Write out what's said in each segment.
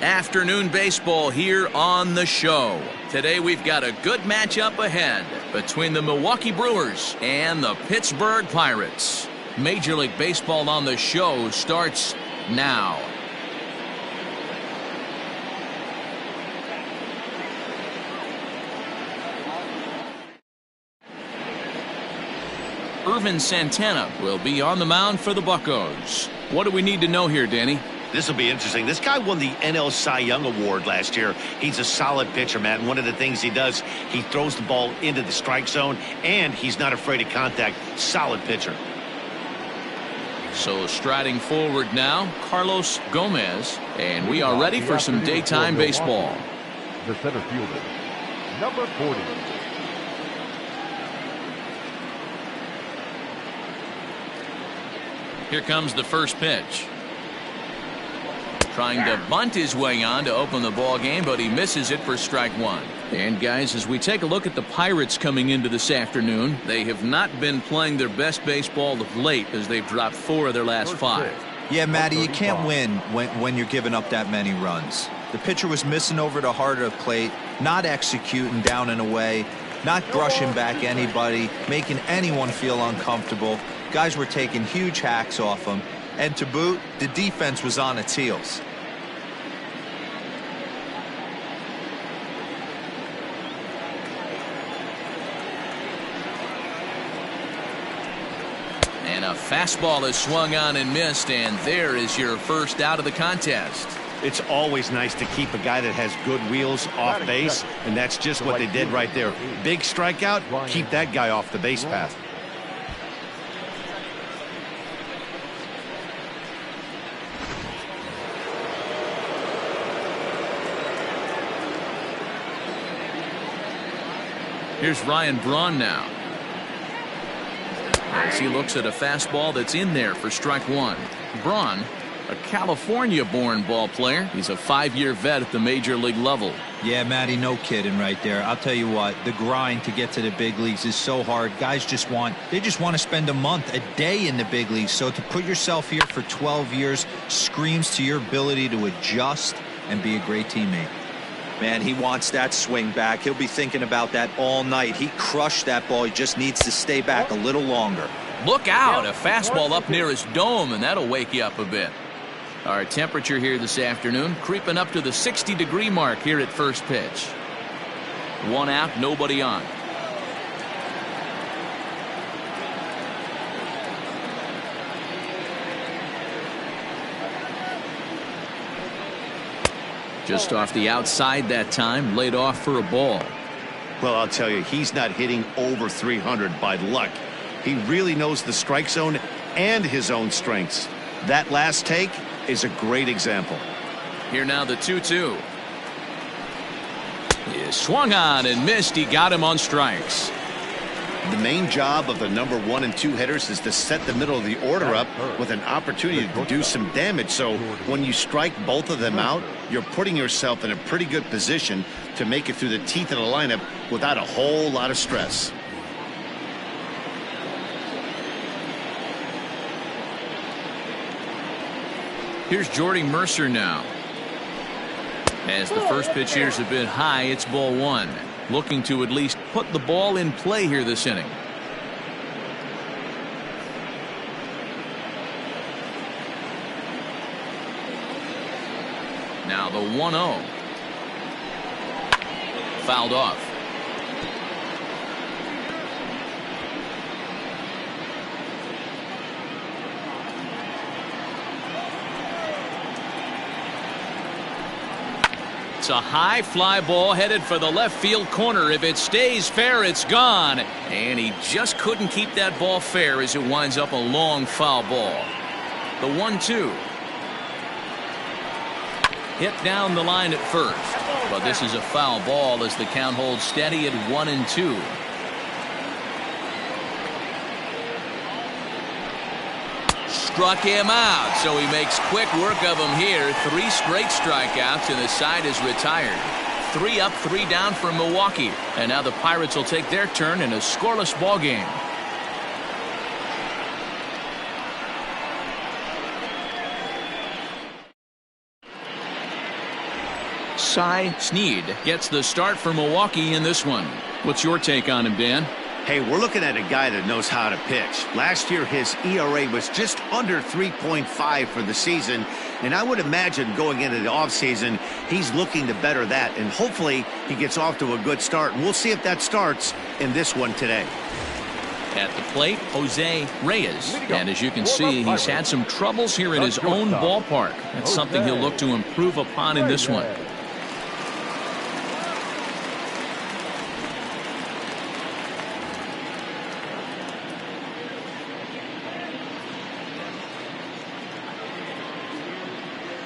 Afternoon baseball here on the show. Today we've got a good matchup ahead between the Milwaukee Brewers and the Pittsburgh Pirates. Major League Baseball on the show starts now. Irvin Santana will be on the mound for the Buccos. What do we need to know here, Danny? This will be interesting. This guy won the NL Cy Young Award last year. He's a solid pitcher, Matt. And one of the things he does, he throws the ball into the strike zone, and he's not afraid of contact. Solid pitcher. So striding forward now, Carlos Gomez, and we are ready for some daytime baseball. The center fielder, number 40. Here comes the first pitch. Trying to bunt his way on to open the ball game, but he misses it for strike one. And guys, as we take a look at the Pirates coming into this afternoon, they have not been playing their best baseball of late as they've dropped 4 of their last 5. Yeah, Matty, you can't win when you're giving up that many runs. The pitcher was missing over the heart of the plate, not executing down and away, not brushing back anybody, making anyone feel uncomfortable. Guys were taking huge hacks off him. And to boot, the defense was on its heels. And a fastball is swung on and missed, and there is your first out of the contest. It's always nice to keep a guy that has good wheels off base, and that's just what they did right there. Big strikeout, keep that guy off the base path. Here's Ryan Braun now. As he looks at a fastball that's in there for strike one. Braun, a California-born ball player. He's a 5-year vet at the major league level. Yeah, Matty, no kidding right there. I'll tell you what, the grind to get to the big leagues is so hard. Guys just want to spend a month, a day in the big leagues. So to put yourself here for 12 years screams to your ability to adjust and be a great teammate. Man, he wants that swing back. He'll be thinking about that all night. He crushed that ball. He just needs to stay back a little longer. Look out, a fastball up near his dome, and that'll wake you up a bit. Our temperature here this afternoon creeping up to the 60-degree mark here at first pitch. 1 out, nobody on. Just off the outside that time, laid off for a ball. Well, I'll tell you, he's not hitting over 300 by luck. He really knows the strike zone and his own strengths. That last take is a great example. Here now the 2-2. He swung on and missed. He got him on strikes. The main job of the number 1 and 2 hitters is to set the middle of the order up with an opportunity to do some damage. So when you strike both of them out, you're putting yourself in a pretty good position to make it through the teeth of the lineup without a whole lot of stress. Here's Jordy Mercer now. As the first pitch here's a bit high, it's ball 1. Looking to at least put the ball in play here this inning. Now the 1-0. Fouled off. It's a high fly ball headed for the left field corner. If it stays fair, it's gone. And he just couldn't keep that ball fair as it winds up a long foul ball. The 1-2. Hit down the line at first. But this is a foul ball as the count holds steady at 1-2. Struck him out, so he makes quick work of him here. 3 straight strikeouts, and the side is retired. 3 up, 3 down for Milwaukee. And now the Pirates will take their turn in a scoreless ball game. Cy Sneed gets the start for Milwaukee in this one. What's your take on him, Dan? Hey, we're looking at a guy that knows how to pitch. Last year, his ERA was just under 3.5 for the season, and I would imagine going into the offseason, he's looking to better that, and hopefully he gets off to a good start, and we'll see if that starts in this one today. At the plate, Jose Reyes. And as you can see, he's had some troubles here in his own ballpark. That's something he'll look to improve upon in this one.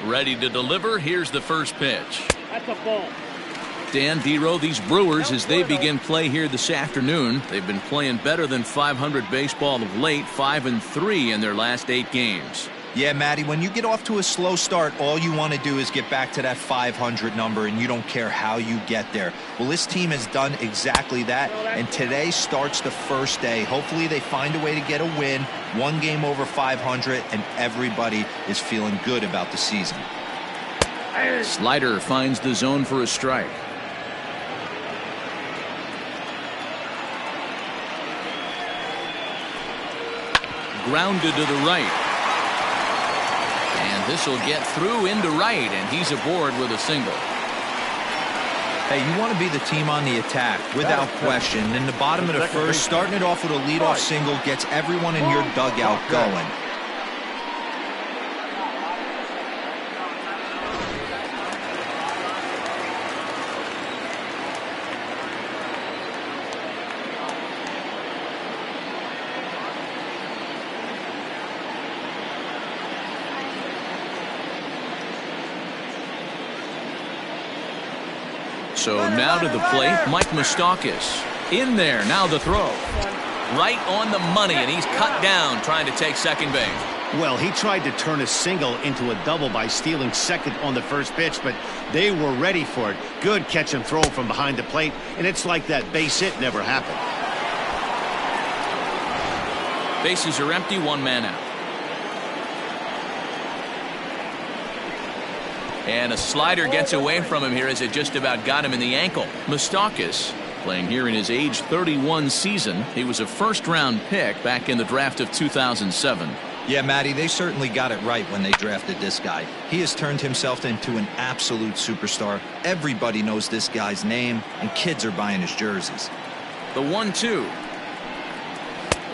Ready to deliver. Here's the first pitch. That's a ball. Dan Dero, these Brewers, as they begin play here this afternoon, they've been playing better than .500 baseball of late, 5-3 in their last 8 games. Yeah, Matty, when you get off to a slow start, all you want to do is get back to that 500 number, and you don't care how you get there. Well, this team has done exactly that, and today starts the first day. Hopefully they find a way to get a win, 1 game over 500, and everybody is feeling good about the season. Slider finds the zone for a strike. Grounded to the right. And this will get through into right, and he's aboard with a single. Hey, you want to be the team on the attack, without question. In the bottom of the first, starting it off with a leadoff single gets everyone in your dugout going. So now to the plate, Mike Moustakas. In there, now the throw. Right on the money, and he's cut down trying to take second base. Well, he tried to turn a single into a double by stealing second on the first pitch, but they were ready for it. Good catch and throw from behind the plate, and it's like that base hit never happened. Bases are empty, 1 man out. And a slider gets away from him here as it just about got him in the ankle. Moustakas playing here in his age 31 season. He was a first-round pick back in the draft of 2007. Yeah, Matty, they certainly got it right when they drafted this guy. He has turned himself into an absolute superstar. Everybody knows this guy's name, and kids are buying his jerseys. The 1-2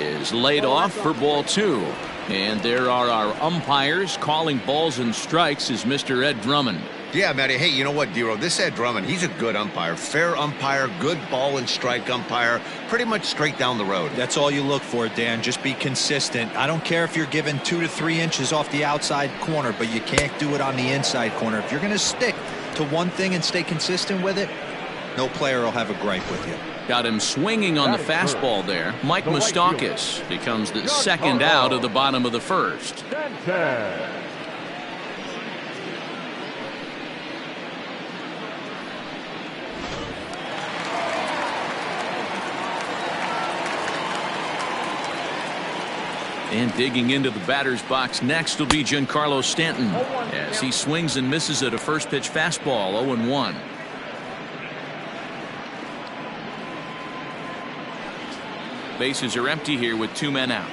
is laid off for ball 2. And there are our umpires calling balls and strikes is Mr. Ed Drummond. Yeah, Matty. Hey, you know what, Dero? This Ed Drummond, he's a good umpire. Fair umpire, good ball and strike umpire. Pretty much straight down the road. That's all you look for, Dan. Just be consistent. I don't care if you're given 2 to 3 inches off the outside corner, but you can't do it on the inside corner. If you're going to stick to one thing and stay consistent with it, no player will have a gripe with you. Got him swinging on the fastball there. Mike Moustakas becomes the second out of the bottom of the first. And digging into the batter's box next will be Giancarlo Stanton as he swings and misses at a first pitch fastball, 0-1. Bases are empty here with 2 men out.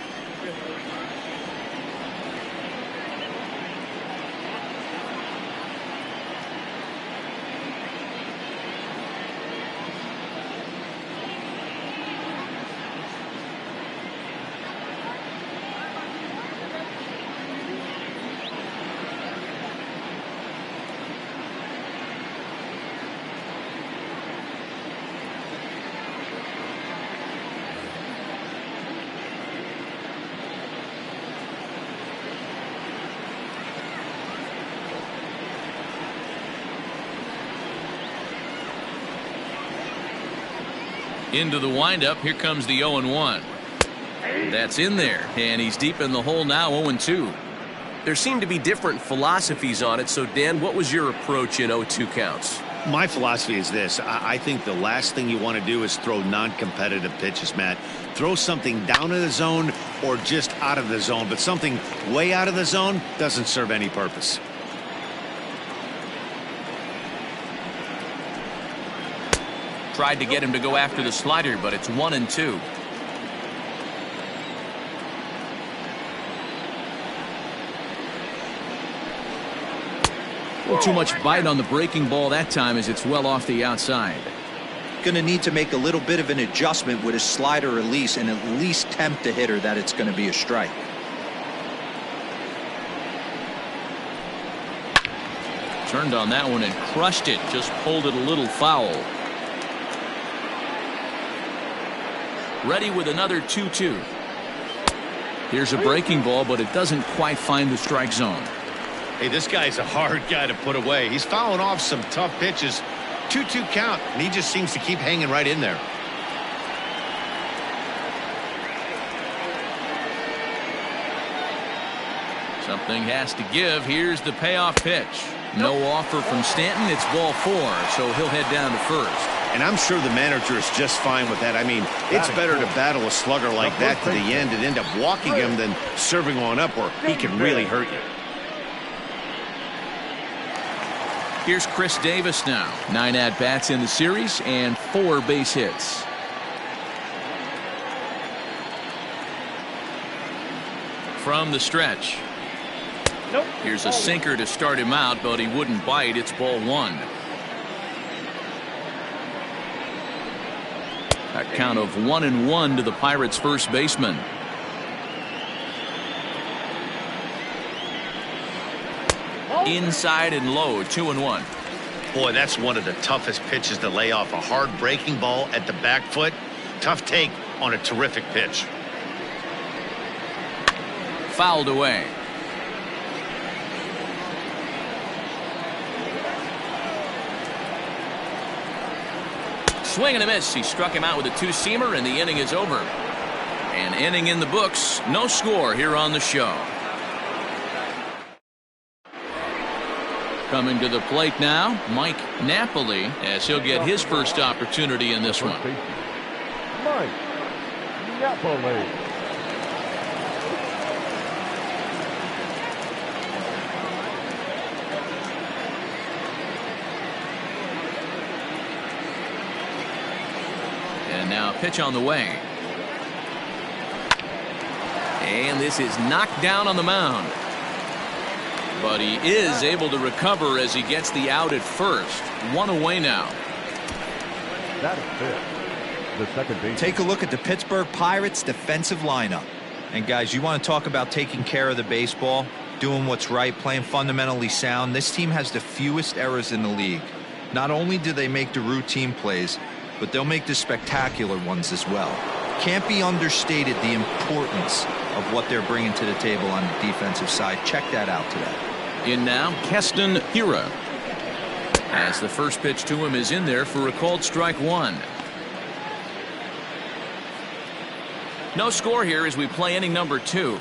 Into the windup. Here comes the 0-1. That's in there, and he's deep in the hole now, 0-2. There seem to be different philosophies on it. So, Dan, what was your approach in 0-2 counts? My philosophy is this. I think the last thing you want to do is throw non-competitive pitches, Matt. Throw something down in the zone or just out of the zone, but something way out of the zone doesn't serve any purpose. Tried to get him to go after the slider, but it's 1-2. Too much bite on the breaking ball that time as it's well off the outside. Going to need to make a little bit of an adjustment with his slider release and at least tempt the hitter that it's going to be a strike. Turned on that one and crushed it. Just pulled it a little foul. Ready with another 2-2. Here's a breaking ball, but it doesn't quite find the strike zone. Hey, this guy's a hard guy to put away. He's fouling off some tough pitches. 2-2 count, and he just seems to keep hanging right in there. Something has to give. Here's the payoff pitch. No offer from Stanton. It's ball 4, so he'll head down to first. And I'm sure the manager is just fine with that. I mean, it's better to battle a slugger like that to the end and end up walking him than serving on up where he can really hurt you. Here's Chris Davis now. 9 at-bats in the series and 4 base hits. From the stretch. Nope. Here's a sinker to start him out, but he wouldn't bite. It's ball 1. A count of 1-1 to the Pirates' first baseman. Inside and low, 2-1. Boy, that's one of the toughest pitches to lay off. A hard breaking ball at the back foot. Tough take on a terrific pitch. Fouled away. Swing and a miss. He struck him out with a 2-seamer, and the inning is over. An inning in the books. No score here on the show. Coming to the plate now, Mike Napoli, as he'll get his first opportunity in this one. Mike Napoli. And now pitch on the way. And this is knocked down on the mound. But he is able to recover as he gets the out at first. 1 away now. That is fifth. The second base. Take a look at the Pittsburgh Pirates defensive lineup. And guys, you want to talk about taking care of the baseball, doing what's right, playing fundamentally sound. This team has the fewest errors in the league. Not only do they make the routine plays, but they'll make the spectacular ones as well. Can't be understated the importance of what they're bringing to the table on the defensive side. Check that out today. In now, Keston Hiura. As the first pitch to him is in there for a called strike 1. No score here as we play inning number 2.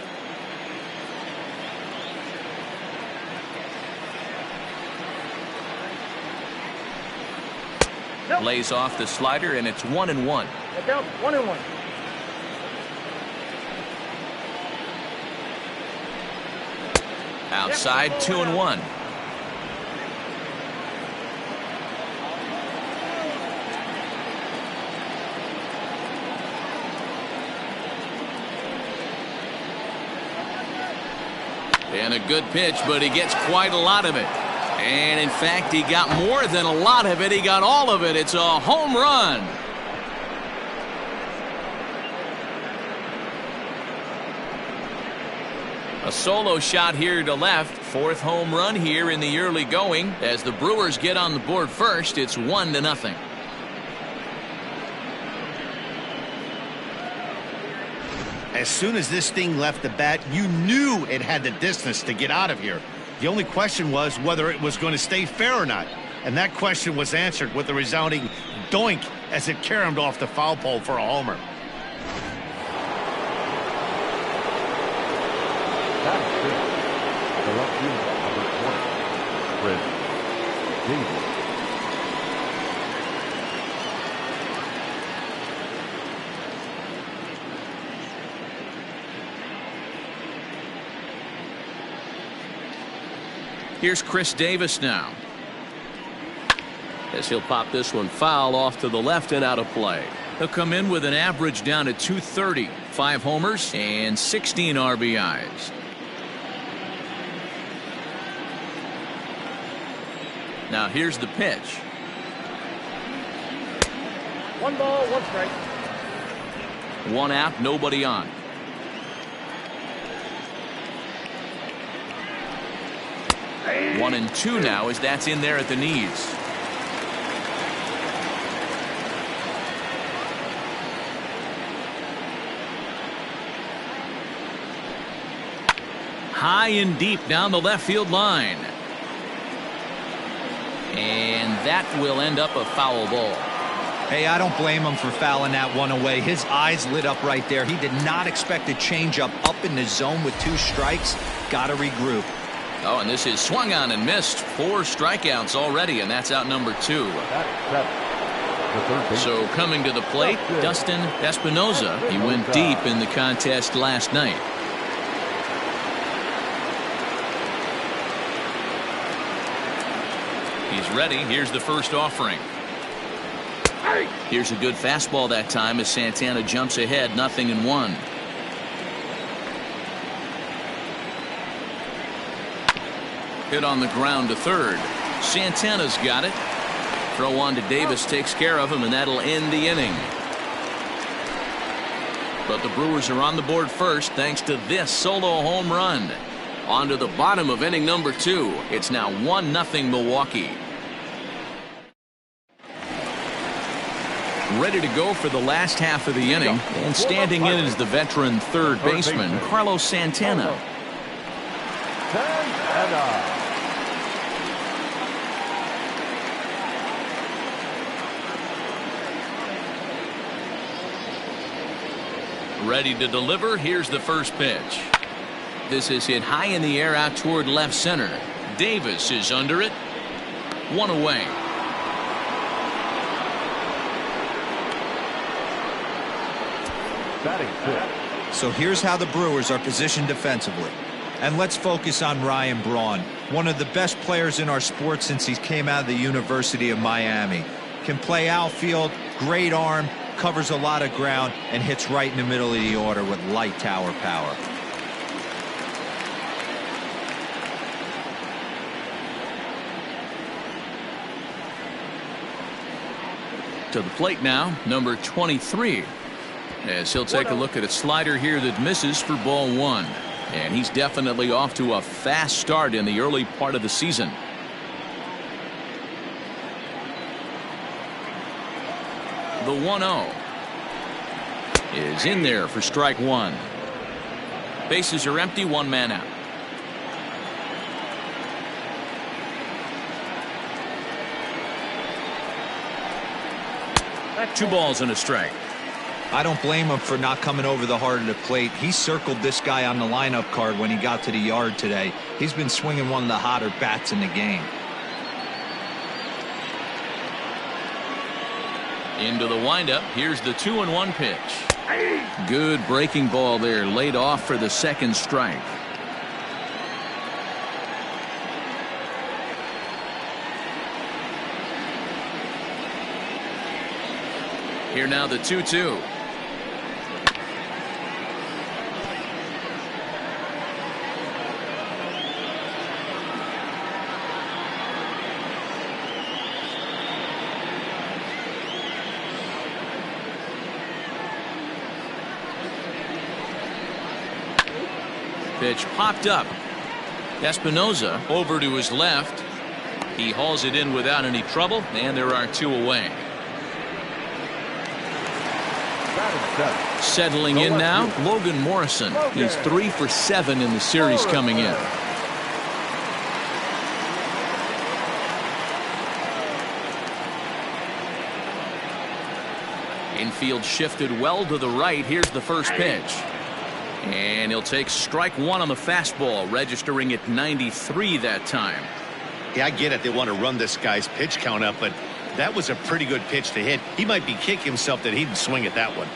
Nope. Lays off the slider, and it's 1-1. Look out, 1-1. Outside, 2-1. And a good pitch, but he gets quite a lot of it. And in fact, he got more than a lot of it. He got all of it. It's a home run. A solo shot here to left. 4th home run here in the early going. As the Brewers get on the board first, it's 1-0. As soon as this thing left the bat, you knew it had the distance to get out of here. The only question was whether it was going to stay fair or not. And that question was answered with a resounding doink as it caromed off the foul pole for a homer. That is fifth. The left fielder, number 20, Chris Davis. Here's Chris Davis now. as he'll pop this one foul off to the left and out of play. He'll come in with an average down to 230, 5 homers and 16 RBIs. Now here's the pitch. 1 ball, 1 strike. 1 out, nobody on. Hey. 1-2 now as that's in there at the knees. High and deep down the left field line. And that will end up a foul ball. Hey, I don't blame him for fouling that one away. His eyes lit up right there. He did not expect a changeup up in the zone with 2 strikes. Got to regroup. Oh, and this is swung on and missed. 4 strikeouts already, and that's out number 2. So coming to the plate, Dustin Espinosa. He went deep in the contest last night. He's ready. Here's the first offering. Here's a good fastball that time as Santana jumps ahead, 0-1. Hit on the ground to third. Santana's got it. Throw on to Davis takes care of him, and that'll end the inning. But the Brewers are on the board first thanks to this solo home run. On to the bottom of inning number 2. It's now 1-0 Milwaukee. Ready to go for the last half of the inning, and standing in is the veteran third baseman Carlos Santana. Ready to deliver. Here's the first pitch. This is hit high in the air out toward left center. Davis is under it. 1 away. So here's how the Brewers are positioned defensively. And let's focus on Ryan Braun, one of the best players in our sport since he came out of the University of Miami. Can play outfield, great arm, covers a lot of ground, and hits right in the middle of the order with light tower power. To the plate now, number 23. As he'll take a look at a slider here that misses for ball 1. And he's definitely off to a fast start in the early part of the season. The 1-0 is in there for strike 1. Bases are empty, 1 man out. That's 2 balls and a strike. I don't blame him for not coming over the heart of the plate. He circled this guy on the lineup card when he got to the yard today. He's been swinging one of the hotter bats in the game. Into the windup. Here's the 2-1 pitch. Good breaking ball there, laid off for the second strike. Here now the 2-2. Pitch popped up. Espinosa over to his left. He hauls it in without any trouble, and there are 2 away. Settling in now, Logan Morrison. He's 3 for 7 in the series coming in. Infield shifted well to the right. Here's the first pitch. And he'll take strike 1 on the fastball, registering at 93 that time. Yeah, I get it. They want to run this guy's pitch count up, but that was a pretty good pitch to hit. He might be kicking himself that he didn't swing at that one.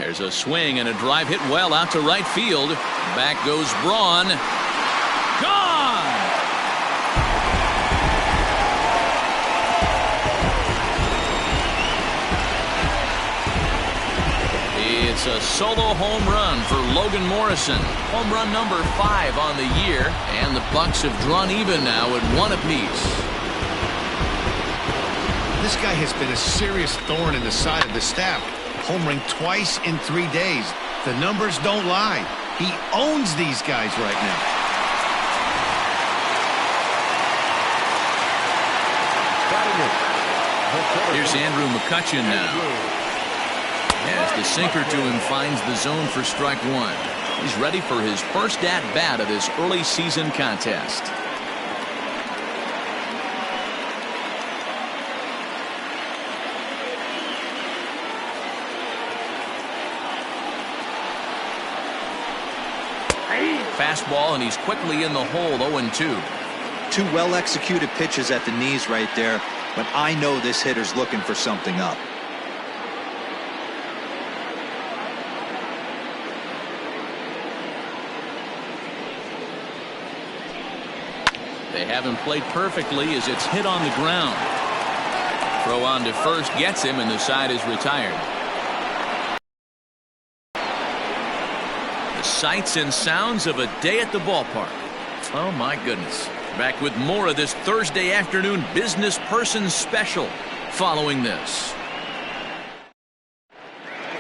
There's a swing and a drive hit well out to right field. Back goes Braun. Gone! It's a solo home run for Logan Morrison. Home run number 5 on the year, and the Bucks have drawn even now at 1 apiece. This guy has been a serious thorn in the side of the staff. Homering twice in 3 days. The numbers don't lie. He owns these guys right now. Here's Andrew McCutchen now. As the sinker to him finds the zone for strike 1. He's ready for his first at-bat of this early season contest. Fastball, and he's quickly in the hole. 0-2. 2 well-executed pitches at the knees right there, but I know this hitter's looking for something up. They haven't played perfectly as it's hit on the ground. Throw on to first gets him, and the side is retired. The sights and sounds of a day at the ballpark. Oh my goodness. Back with more of this Thursday afternoon business person special following this.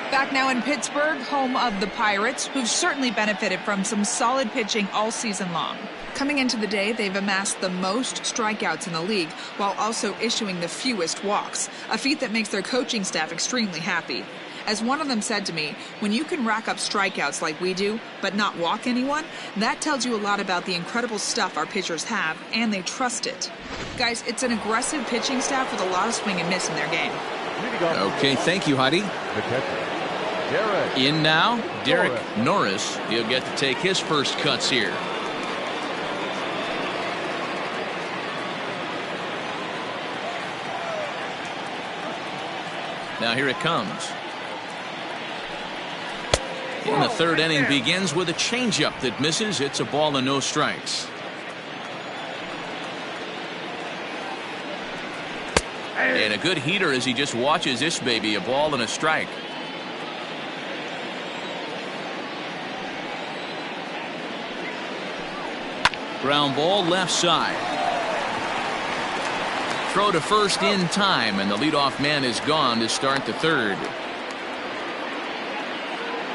Back now in Pittsburgh, home of the Pirates, who've certainly benefited from some solid pitching all season long. Coming into the day, they've amassed the most strikeouts in the league while also issuing the fewest walks, a feat that makes their coaching staff extremely happy. As one of them said to me, when you can rack up strikeouts like we do, but not walk anyone, that tells you a lot about the incredible stuff our pitchers have, and they trust it. Guys, it's an aggressive pitching staff with a lot of swing and miss in their game. Okay, thank you, Heidi. In now, Derek Norris. He'll get to take his first cuts here. Now here it comes. In the third inning begins with a changeup that misses. It's a ball and no strikes. And a good heater as he just watches this baby. A ball and a strike. Ground ball left side. Throw to first in time, and the leadoff man is gone to start the third.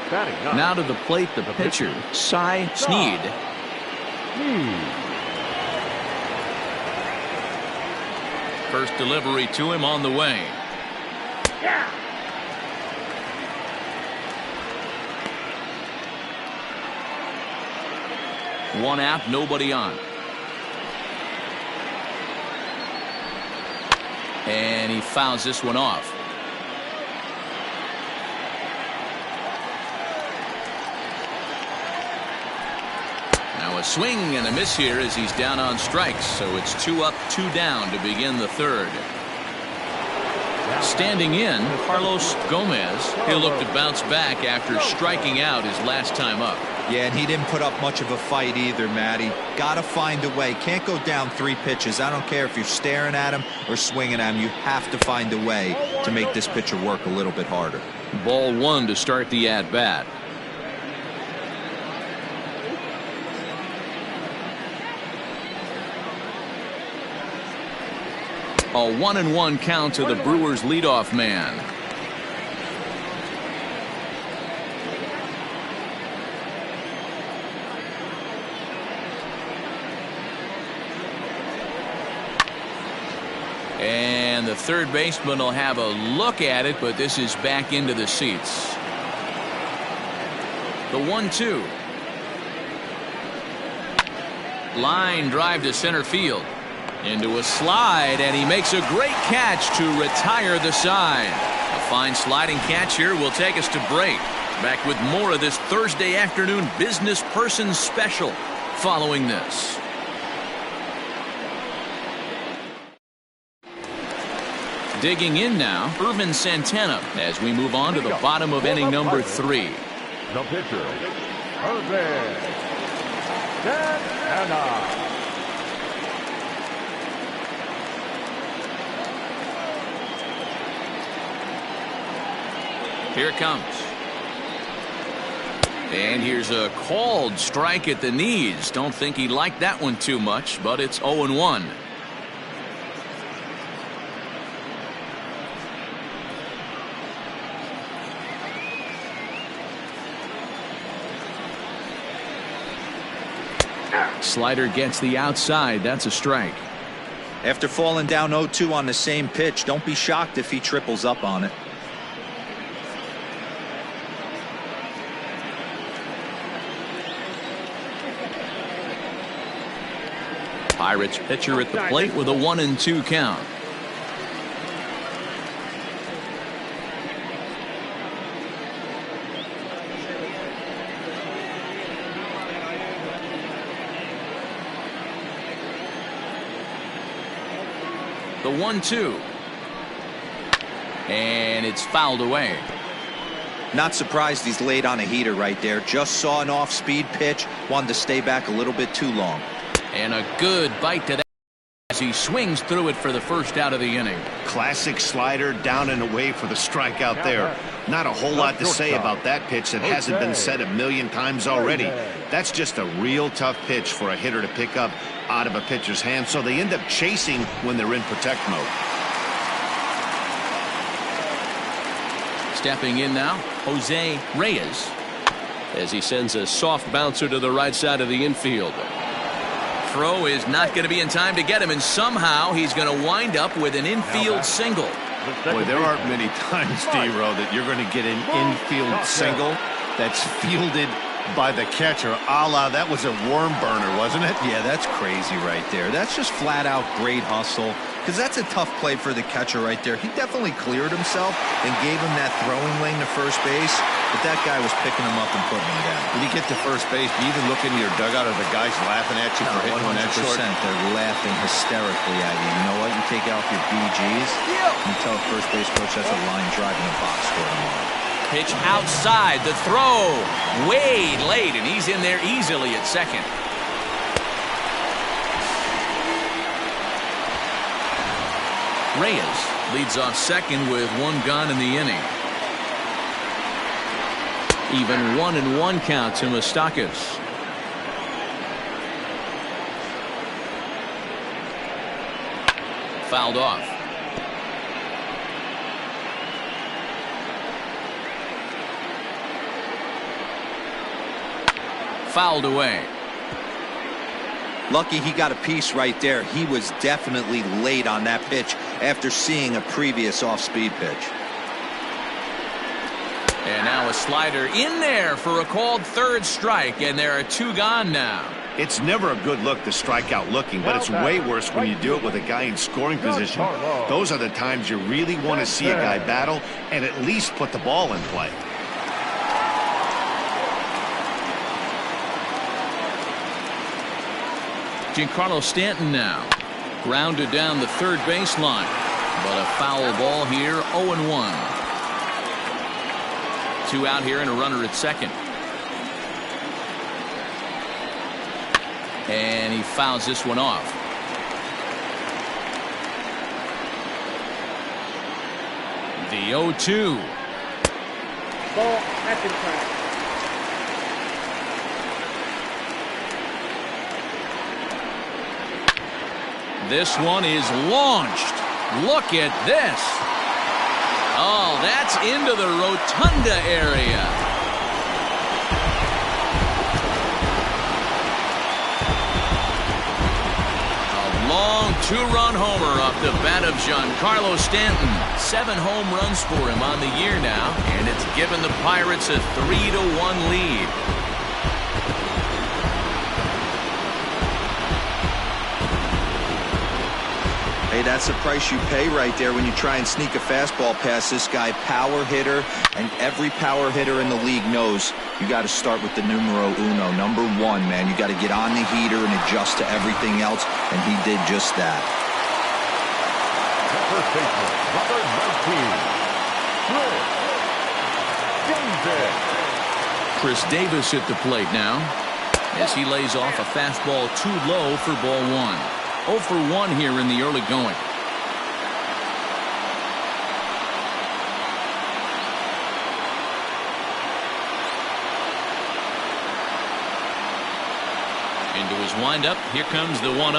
Now to the plate, the pitcher, Cy Sneed. First delivery to him on the way. One out, nobody on. And he fouls this one off. Now a swing and a miss here as he's down on strikes. So it's 2 up, 2 down to begin the third. Standing in, Carlos Gomez. He'll look to bounce back after striking out his last time up. Yeah, and he didn't put up much of a fight either, Matty. Gotta find a way. Can't go down 3 pitches. I don't care if you're staring at him or swinging at him. You have to find a way to make this pitcher work a little bit harder. Ball 1 to start the at-bat. A 1-1 count to the Brewers leadoff man. And the third baseman will have a look at it, but this is back into the seats. The 1-2. Line drive to center field. Into a slide, and he makes a great catch to retire the side. A fine sliding catch here will take us to break. Back with more of this Thursday afternoon business person special following this. Digging in now, Irvin Santana, as we move on to the bottom of inning number 3. The pitcher, Irvin Santana. Here it comes. And here's a called strike at the knees. Don't think he liked that one too much, but it's 0-1. Slider gets the outside. That's a strike. After falling down 0-2 on the same pitch, don't be shocked if he triples up on it. Pirates pitcher at the plate with a 1-2 count. The 1-2. And it's fouled away. Not surprised he's laid on a heater right there. Just saw an off-speed pitch. Wanted to stay back a little bit too long. And a good bite to that as he swings through it for the first out of the inning. Classic slider, down and away for the strikeout there. Not a whole lot to say about that pitch that hasn't been said a million times already. That's just a real tough pitch for a hitter to pick up out of a pitcher's hand, so they end up chasing when they're in protect mode. Stepping in now, Jose Reyes, as he sends a soft bouncer to the right side of the infield. Throw is not going to be in time to get him, and somehow he's going to wind up with an infield single. Boy, there aren't many times, D-Row, that you're going to get an infield single that's fielded by the catcher, a la that was a worm burner, wasn't it? Yeah, that's crazy right there. That's just flat out great hustle, because that's a tough play for the catcher right there. He definitely cleared himself and gave him that throwing lane to first base, but that guy was picking him up and putting him down. When you get to first base, do you even look into your dugout? Are the guys laughing at you for hitting one that short? 100%. They're laughing hysterically at you. You know what? You take off your BGs and you tell the first base coach that's a line drive in the box for tomorrow. Pitch outside, the throw way late, and he's in there easily at second. Reyes leads off second with one gone in the inning. Even 1-1 count to Moustakas. Fouled off. Fouled away. Lucky he got a piece right there. He was definitely late on that pitch after seeing a previous off-speed pitch. And now a slider in there for a called third strike, and there are 2 gone now. It's never a good look to strike out looking, but it's way worse when you do it with a guy in scoring position. Those are the times you really want to see a guy battle and at least put the ball in play. Giancarlo Stanton now. Grounded down the third baseline. But a foul ball here, 0-1. 2 out here and a runner at second. And he fouls this one off. The 0-2. Ball, second track. This one is launched. Look at this. Oh, that's into the rotunda area. A long 2-run homer off the bat of Giancarlo Stanton. 7 home runs for him on the year now, and it's given the Pirates a 3-1 lead. Hey, that's the price you pay right there when you try and sneak a fastball past this guy. Power hitter, and every power hitter in the league knows you got to start with the numero uno, number 1, man. You got to get on the heater and adjust to everything else, and he did just that. First baseman, number 19, Chris Davis at the plate now as he lays off a fastball too low for ball one. 0 for 1 here in the early going. Into his windup. Here comes the 1-0.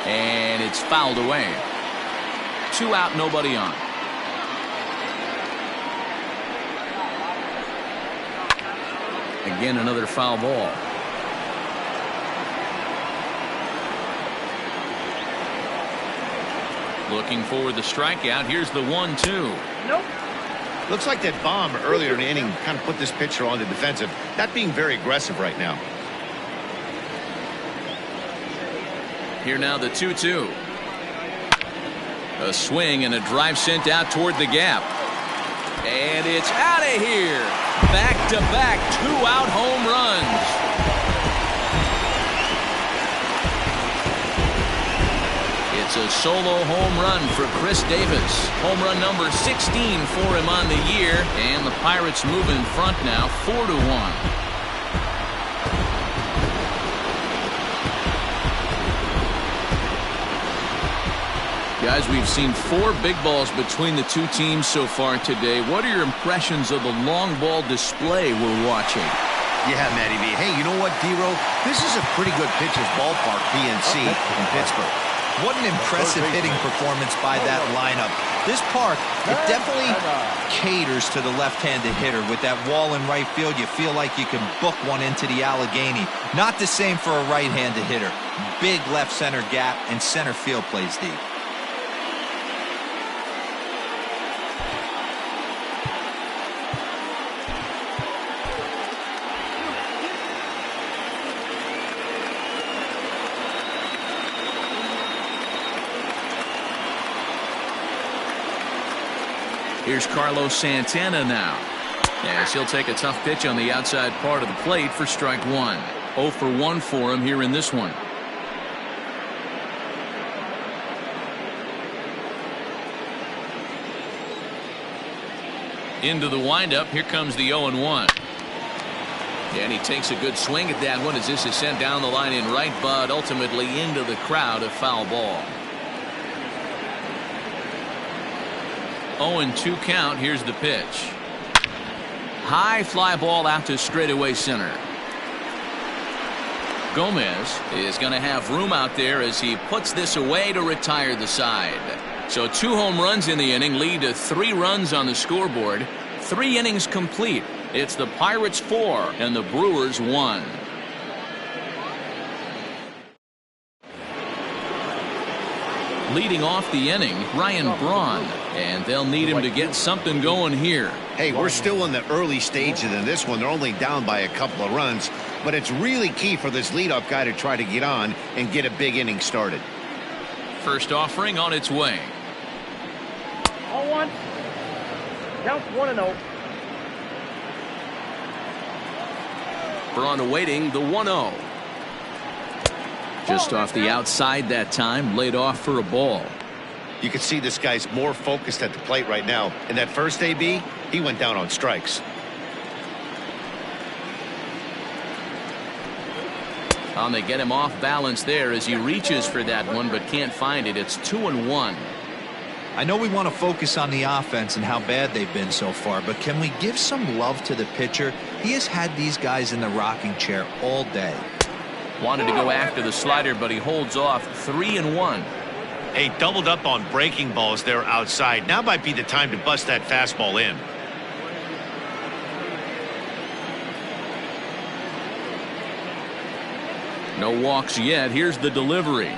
And it's fouled away. 2 out, nobody on. Again, another foul ball. Looking for the strikeout. Here's the 1-2. Nope. Looks like that bomb earlier in the inning kind of put this pitcher on the defensive. Not being very aggressive right now. Here now the 2-2. A swing and a drive sent out toward the gap. And it's out of here. Back-to-back 2-out home runs. It's a solo home run for Chris Davis. Home run number 16 for him on the year. And the Pirates move in front now 4-1. Guys, we've seen 4 big balls between the two teams so far today. What are your impressions of the long ball display we're watching? Yeah, Matty B. Hey, you know what, D-Row? This is a pretty good pitcher's ballpark, PNC, in Pittsburgh. What an impressive hitting performance by that lineup. This park, it definitely caters to the left-handed hitter. With that wall in right field, you feel like you can book one into the Allegheny. Not the same for a right-handed hitter. Big left center gap, and center field plays deep. Here's Carlos Santana now. As he'll take a tough pitch on the outside part of the plate for strike 1. 0 for 1 for him here in this one. Into the windup. Here comes the 0-1. And he takes a good swing at that one as this is sent down the line in right, but ultimately into the crowd, a foul ball. 0-2 count. Here's the pitch. High fly ball out to straightaway center. Gomez is going to have room out there as he puts this away to retire the side. So 2 home runs in the inning lead to 3 runs on the scoreboard. 3 innings complete. It's the Pirates 4 and the Brewers 1. Leading off the inning, Ryan Braun, and they'll need him to get something going here. Hey, we're still in the early stages in this one. They're only down by a couple of runs, but it's really key for this leadoff guy to try to get on and get a big inning started. First offering on its way. 0-1. Count 1-0. Braun awaiting the 1-0. Just off the outside that time, laid off for a ball. You can see this guy's more focused at the plate right now. In that first AB, he went down on strikes. And they get him off balance there as he reaches for that one, but can't find it. It's 2-1. I know we want to focus on the offense and how bad they've been so far, but can we give some love to the pitcher? He has had these guys in the rocking chair all day. Wanted to go after the slider, but he holds off. 3-1. Hey, doubled up on breaking balls there outside. Now might be the time to bust that fastball in. No walks yet. Here's the delivery.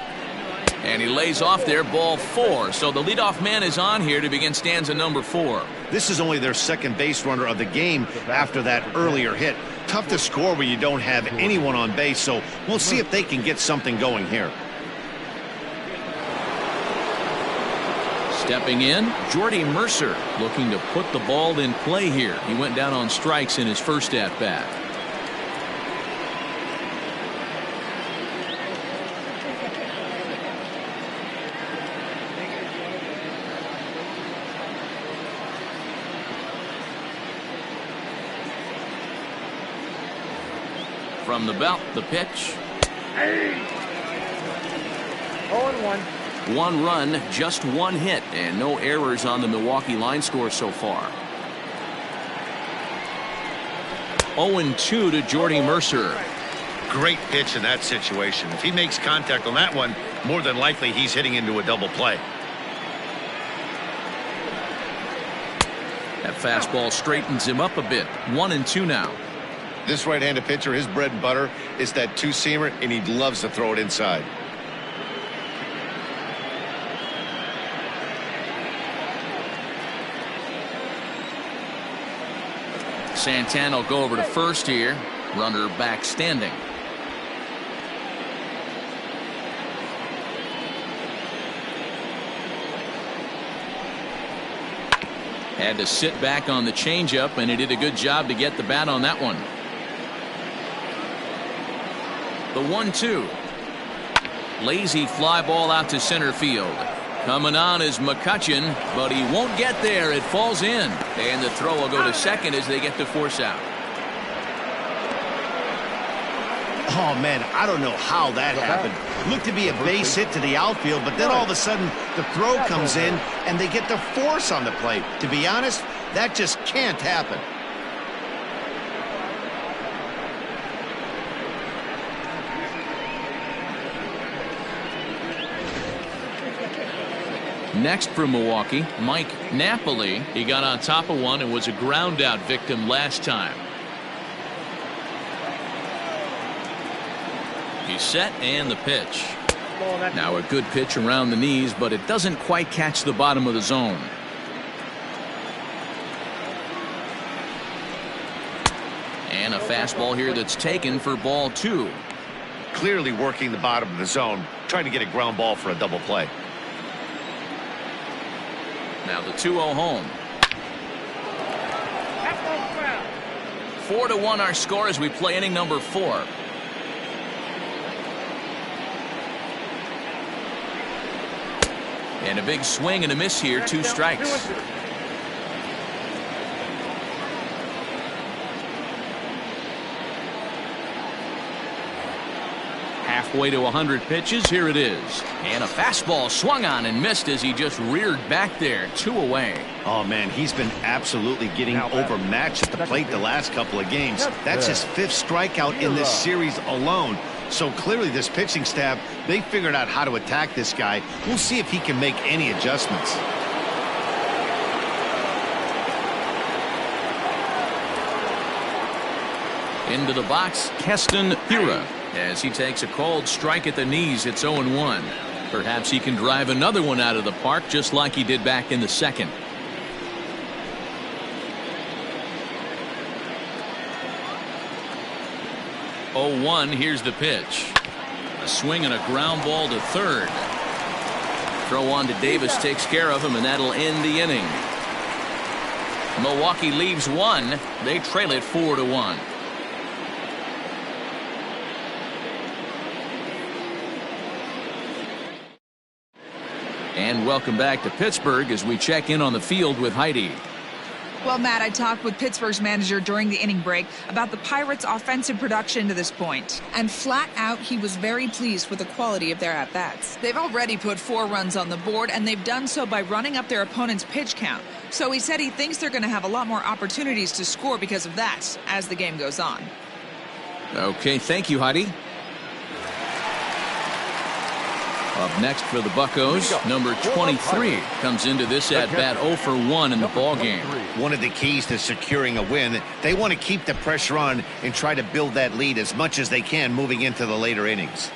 And he lays off there, ball 4. So the leadoff man is on here to begin stanza number 4. This is only their second base runner of the game after that earlier hit. Tough to score when you don't have anyone on base, so we'll see if they can get something going here. Stepping in, Jordy Mercer looking to put the ball in play here. He went down on strikes in his first at-bat. From the belt, the pitch. 0-1. 1 run, just 1 hit, and no errors on the Milwaukee line score so far. 0-2 to Jordy Mercer. Great pitch in that situation. If he makes contact on that one, more than likely he's hitting into a double play. That fastball straightens him up a bit. 1-2 now. This right-handed pitcher, his bread and butter is that two-seamer, and he loves to throw it inside. Santana will go over to first here. Runner back standing. Had to sit back on the changeup, and he did a good job to get the bat on that one. The 1-2. Lazy fly ball out to center field. Coming on is McCutchen, but he won't get there. It falls in, and the throw will go to second as they get the force out. Oh, man, I don't know how that happened. Looked to be a base hit to the outfield, but then all of a sudden the throw comes in, and they get the force on the plate. To be honest, that just can't happen. Next for Milwaukee, Mike Napoli. He got on top of one and was a ground out victim last time. He's set and the pitch. Now a good pitch around the knees, but it doesn't quite catch the bottom of the zone. And a fastball here that's taken for ball 2. Clearly working the bottom of the zone, trying to get a ground ball for a double play. Now the 2-0 home. 4-1 our score as we play inning number 4. And a big swing and a miss here. 2 strikes. Halfway to 100 pitches. Here it is. And a fastball swung on and missed as he just reared back there. 2 away. Oh, man, he's been absolutely getting overmatched at the plate the last couple of games. That's his 5th strikeout in this series alone. So clearly this pitching staff, they figured out how to attack this guy. We'll see if he can make any adjustments. Into the box, Keston Hiura. As he takes a cold strike at the knees, it's 0-1. Perhaps he can drive another one out of the park just like he did back in the second. Here's the pitch. A swing and a ground ball to third. Throw on to Davis takes care of him, and that'll end the inning. Milwaukee leaves 1. They trail it 4-1. And welcome back to Pittsburgh as we check in on the field with Heidi. Well, Matt, I talked with Pittsburgh's manager during the inning break about the Pirates' offensive production to this point. And flat out, he was very pleased with the quality of their at-bats. They've already put 4 runs on the board, and they've done so by running up their opponent's pitch count. So he said he thinks they're going to have a lot more opportunities to score because of that as the game goes on. Okay, thank you, Heidi. Up next for the Buccos, number 23 comes into this at-bat 0 for 1 in the ballgame. One of the keys to securing a win, they want to keep the pressure on and try to build that lead as much as they can moving into the later innings.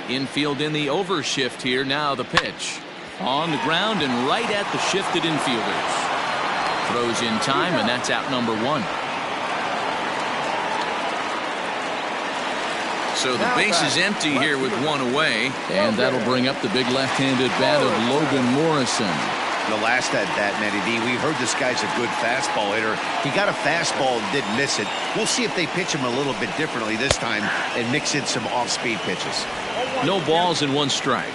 Infield in the overshift here. Now the pitch. On the ground and right at the shifted infielders. Throws in time, and that's out number 1. So the base is empty here with 1 away, and that'll bring up the big left-handed bat of Logan Morrison. The last at-bat, Matty D, we heard this guy's a good fastball hitter. He got a fastball and did miss it. We'll see if they pitch him a little bit differently this time and mix in some off-speed pitches. No balls and 1 strike.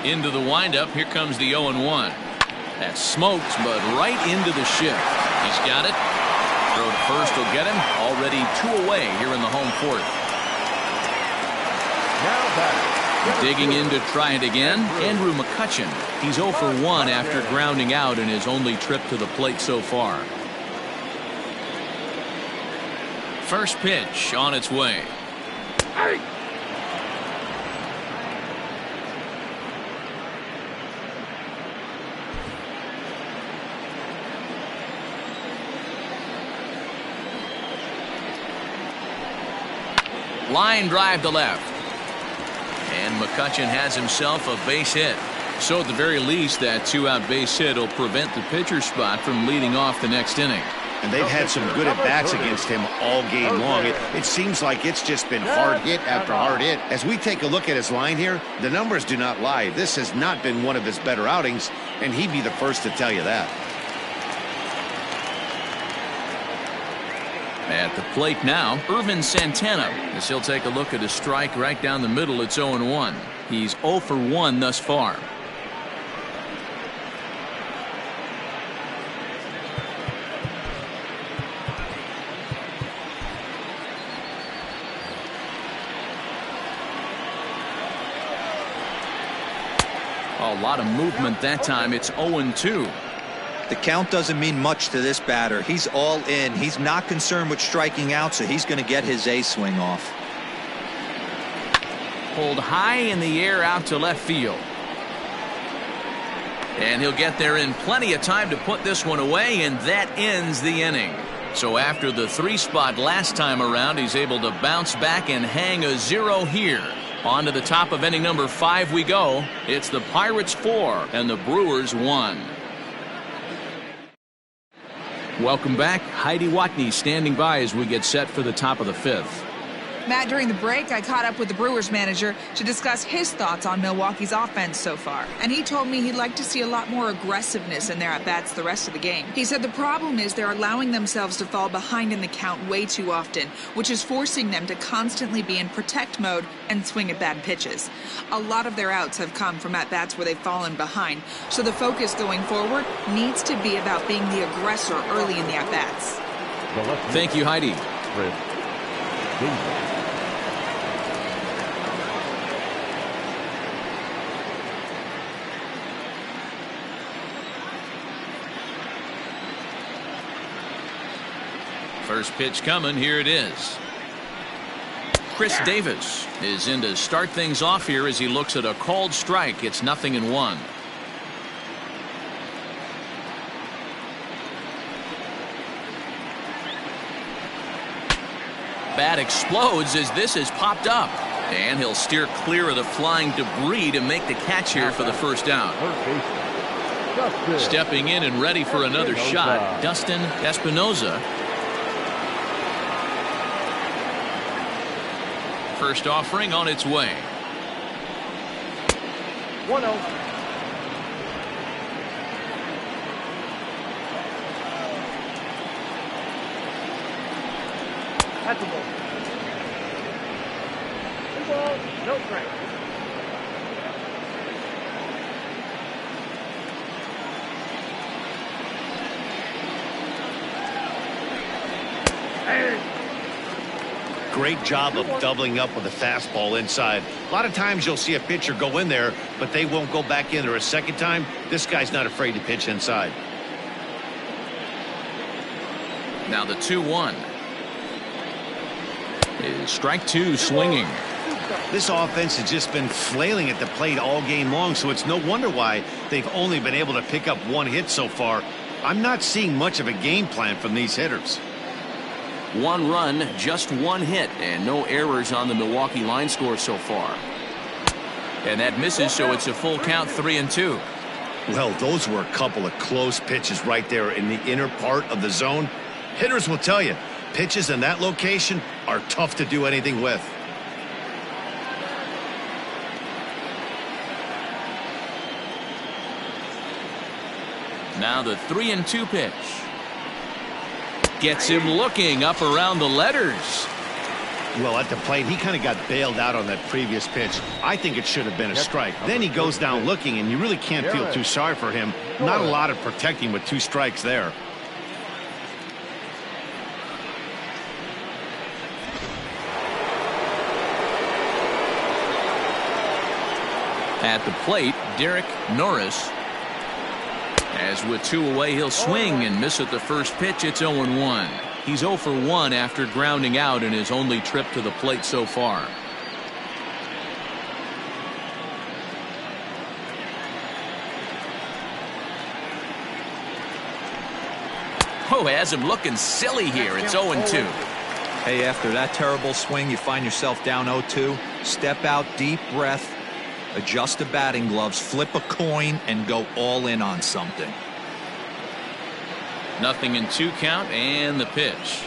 Into the windup. Here comes the 0-1. That smokes, but right into the shift. He's got it. Throw to first will get him. Already 2 away here in the home fourth. Now back. Digging in to try it again, Andrew McCutchen. He's 0 for 1 after grounding out in his only trip to the plate so far. First pitch on its way. Line drive to left. And McCutchen has himself a base hit. So at the very least, that 2-out base hit will prevent the pitcher spot from leading off the next inning. And they've had some good at-bats against him all game long. It seems like it's just been hard hit after hard hit. As we take a look at his line here, the numbers do not lie. This has not been one of his better outings, and he'd be the first to tell you that. At the plate now, Irvin Santana, as he'll take a look at a strike right down the middle. It's 0-1. He's 0 for 1 thus far. A lot of movement that time. It's 0-2. The count doesn't mean much to this batter. He's all in. He's not concerned with striking out, so he's going to get his A swing off. Pulled high in the air out to left field. And he'll get there in plenty of time to put this one away, and that ends the inning. So after the 3 spot last time around, he's able to bounce back and hang a 0 here. On to the top of inning number 5 we go. It's the Pirates 4 and the Brewers 1. Welcome back. Heidi Watney standing by as we get set for the top of the 5th. Matt, during the break, I caught up with the Brewers manager to discuss his thoughts on Milwaukee's offense so far. And he told me he'd like to see a lot more aggressiveness in their at-bats the rest of the game. He said the problem is they're allowing themselves to fall behind in the count way too often, which is forcing them to constantly be in protect mode and swing at bad pitches. A lot of their outs have come from at-bats where they've fallen behind, so the focus going forward needs to be about being the aggressor early in the at-bats. Thank you, Heidi. First pitch coming. Here it is. Chris Davis is in to start things off here as he looks at a called strike. It's 0-1. Bat explodes as this has popped up. And he'll steer clear of the flying debris to make the catch here for the first out. Stepping in and ready for another shot, Dustin Espinoza. First offering on its way. 1-0. That's a ball. 2 balls, no strikes. Great job of doubling up with a fastball inside. A lot of times you'll see a pitcher go in there, but they won't go back in there a second time. This guy's not afraid to pitch inside. Now the 2-1. Is strike 2 swinging. This offense has just been flailing at the plate all game long, so it's no wonder why they've only been able to pick up 1 hit so far. I'm not seeing much of a game plan from these hitters. 1 run, just 1 hit, and no errors on the Milwaukee line score so far. And that misses, so it's a full count, 3-2. Well, those were a couple of close pitches right there in the inner part of the zone. Hitters will tell you, pitches in that location are tough to do anything with. Now the 3-2 pitch. Gets him looking up around the letters. Well, at the plate, he kind of got bailed out on that previous pitch. I think it should have been a strike. Then he goes down looking, and you really can't feel too sorry for him. Not a lot of protecting with 2 strikes there. At the plate, Derek Norris. As with 2 away, he'll swing and miss at the first pitch. It's 0-1. He's 0 for 1 after grounding out in his only trip to the plate so far. Oh, has him looking silly here. It's 0-2. Hey, after that terrible swing, you find yourself down 0-2. Step out, deep breath, adjust the batting gloves, flip a coin, and go all in on something. 0-2 count, and the pitch.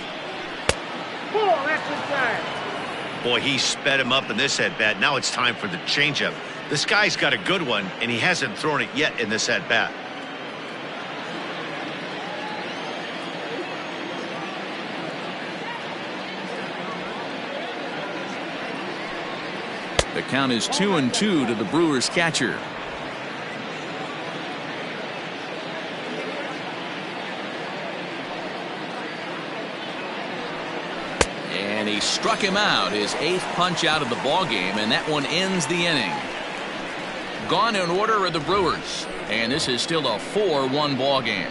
Boy, he sped him up in this at-bat. Now it's time for the changeup. This guy's got a good one, and he hasn't thrown it yet in this at-bat. The count is 2-2 to the Brewers catcher. And he struck him out, his 8th punch out of the ball game, and that one ends the inning. Gone in order are the Brewers, and this is still a 4-1 ball game.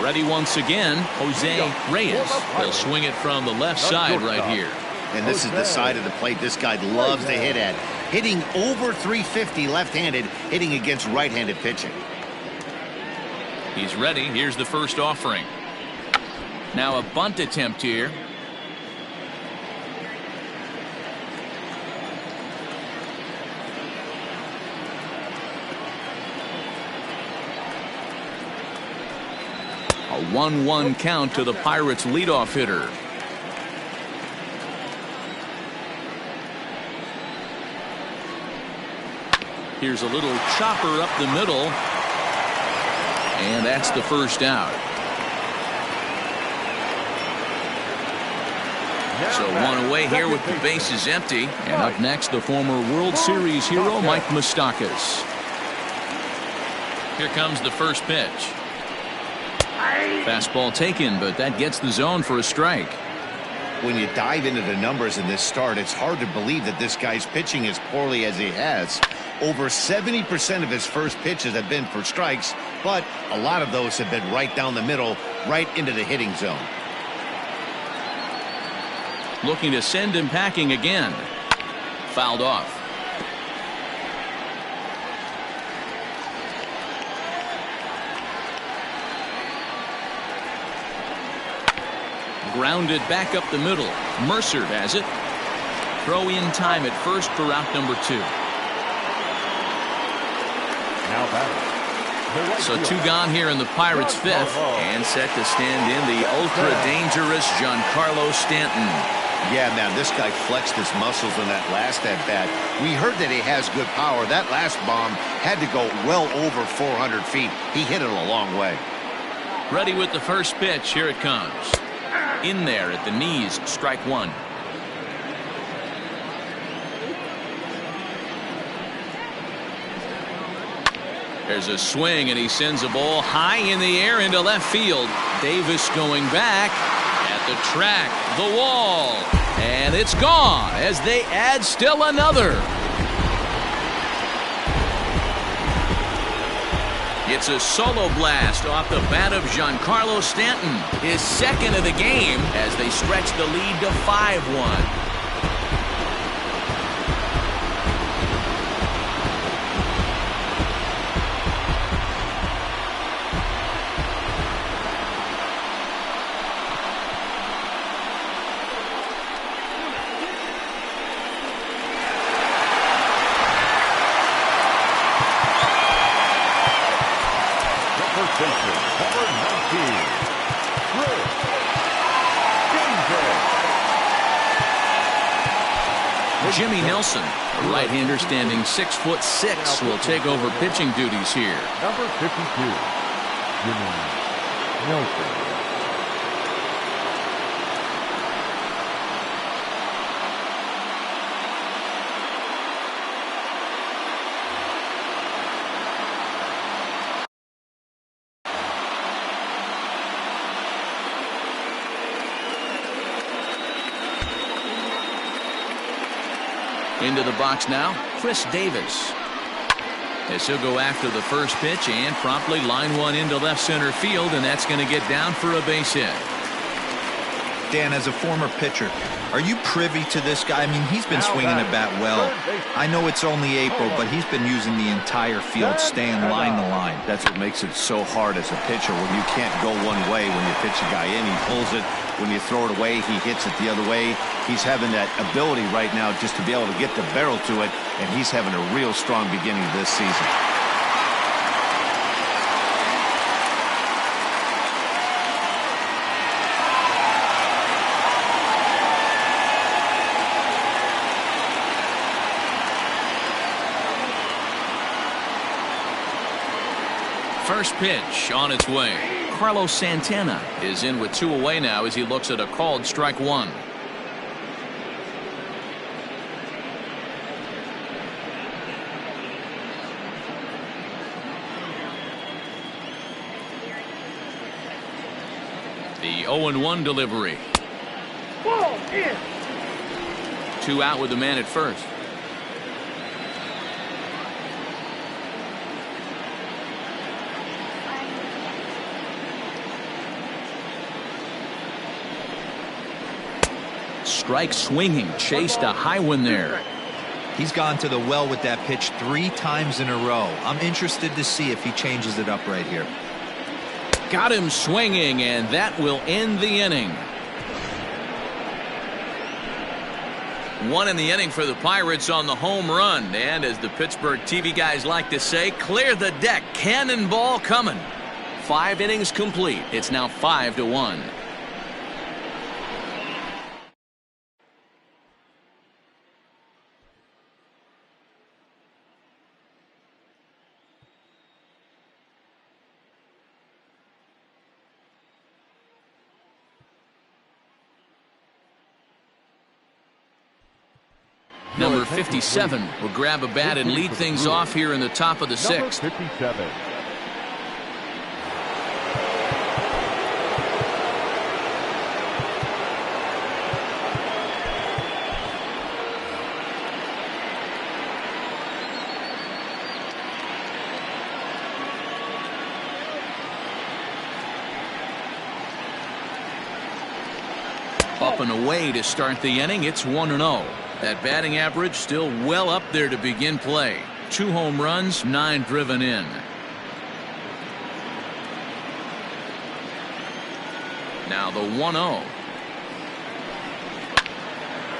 Ready once again, Jose Reyes. He'll swing it from the left side right here. And this is the side of the plate this guy loves to hit at. Hitting over 350 left-handed, hitting against right-handed pitching. He's ready. Here's the first offering. Now a bunt attempt here. A 1-1 count to the Pirates leadoff hitter. Here's a little chopper up the middle, and that's the first out. So 1 away here with the bases empty, and up next the former World Series hero Mike Moustakas. Here comes the first pitch. Fastball taken, but that gets the zone for a strike. When you dive into the numbers in this start, it's hard to believe that this guy's pitching as poorly as he has. Over 70% of his first pitches have been for strikes, but a lot of those have been right down the middle, right into the hitting zone. Looking to send him packing again. Fouled off. Grounded back up the middle. Mercer has it. Throw in time at first for out number 2. Now batting. So 2 gone here in the Pirates' 5th, and set to stand in the ultra dangerous Giancarlo Stanton. Yeah, man, this guy flexed his muscles in that last at-bat. We heard that he has good power. That last bomb had to go well over 400 feet. He hit it a long way. Ready with the first pitch. Here it comes. In there at the knees, strike 1. There's a swing, and he sends a ball high in the air into left field. Davis going back at the track, the wall, and it's gone as they add still another. It's a solo blast off the bat of Giancarlo Stanton, his 2nd of the game, as they stretch the lead to 5-1. Jimmy Nelson, a right-hander standing 6'6", will take over pitching duties here. Number 52, Jimmy Nelson. Into the box now, Chris Davis. As he'll go after the first pitch and promptly line one into left center field, and that's going to get down for a base hit. Dan, as a former pitcher, are you privy to this guy? I mean, he's been swinging the bat well. I know it's only April, but he's been using the entire field, staying line to line. That's what makes it so hard as a pitcher, when you can't go one way. When you pitch a guy in, he pulls it. When you throw it away, he hits it the other way. He's having that ability right now just to be able to get the barrel to it, and he's having a real strong beginning this season. First pitch on its way. Carlos Santana is in with 2 away now as he looks at a called strike one. The 0-1 delivery. Ball in. 2 out with the man at first. Strike swinging, chased a high one there. He's gone to the well with that pitch 3 times in a row. I'm interested to see if he changes it up right here. Got him swinging, and that will end the inning. 1 in the inning for the Pirates on the home run. And as the Pittsburgh TV guys like to say, clear the deck, cannonball coming. 5 innings complete. It's now 5-1. Number 57 will grab a bat and lead things off here in the top of the 6th. Number 57. Up and away to start the inning. It's 1-0. That batting average still well up there to begin play. 2 home runs, 9 driven in. Now the 1-0.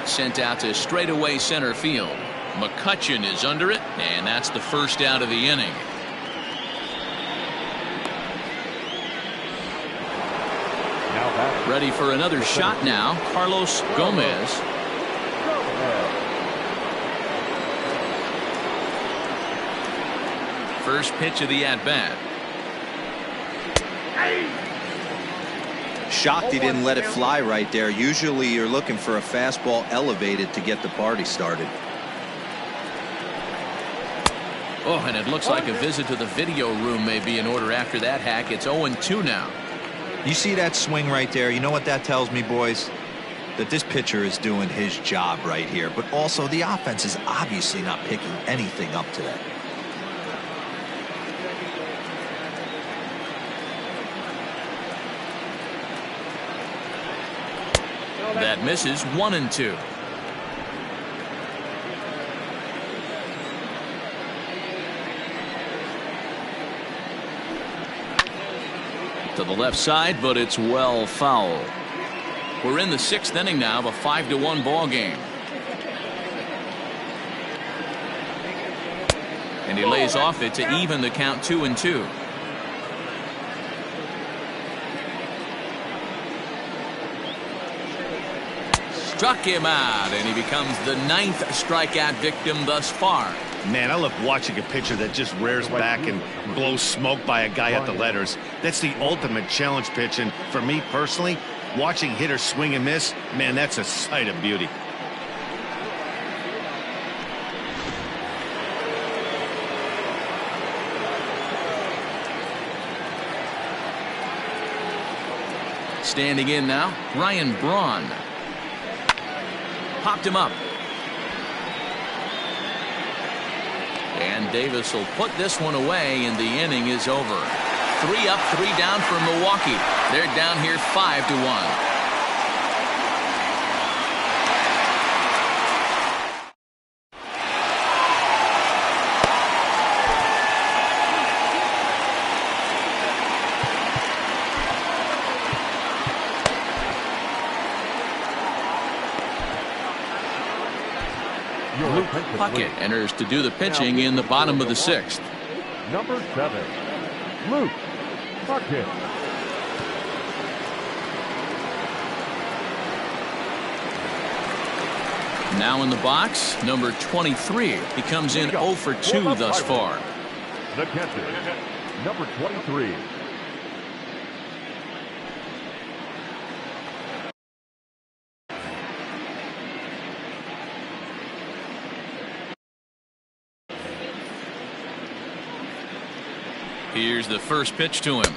Sent out to straightaway center field. McCutchen is under it, and that's the first out of the inning. Ready for another shot now, Carlos Gomez. First pitch of the at-bat. Shocked he didn't let it fly right there. Usually you're looking for a fastball elevated to get the party started. Oh, and it looks like a visit to the video room may be in order after that hack. It's 0-2 now. You see that swing right there? You know what that tells me, boys? That this pitcher is doing his job right here. But also the offense is obviously not picking anything up today. That misses. 1-2. To the left side, but it's well foul. We're in the 6th inning now of a 5-1 ball game. And he lays off it to even the count 2-2. struck him out, and he becomes the 9th strikeout victim thus far. Man, I love watching a pitcher that just rears back and blows smoke by a guy at the letters. That's the ultimate challenge pitch, and for me personally, watching hitters swing and miss, man, that's a sight of beauty. Standing in now, Ryan Braun. Popped him up. And Davis will put this one away, and the inning is over. 3 up, 3 down for Milwaukee. They're down here 5-1. Puckett enters to do the pitching in the bottom of the 6th. Number 7, Luke Puckett. Now in the box, number 23. He comes in 0 for 2 thus far. The catcher, number 23. Here's the first pitch to him.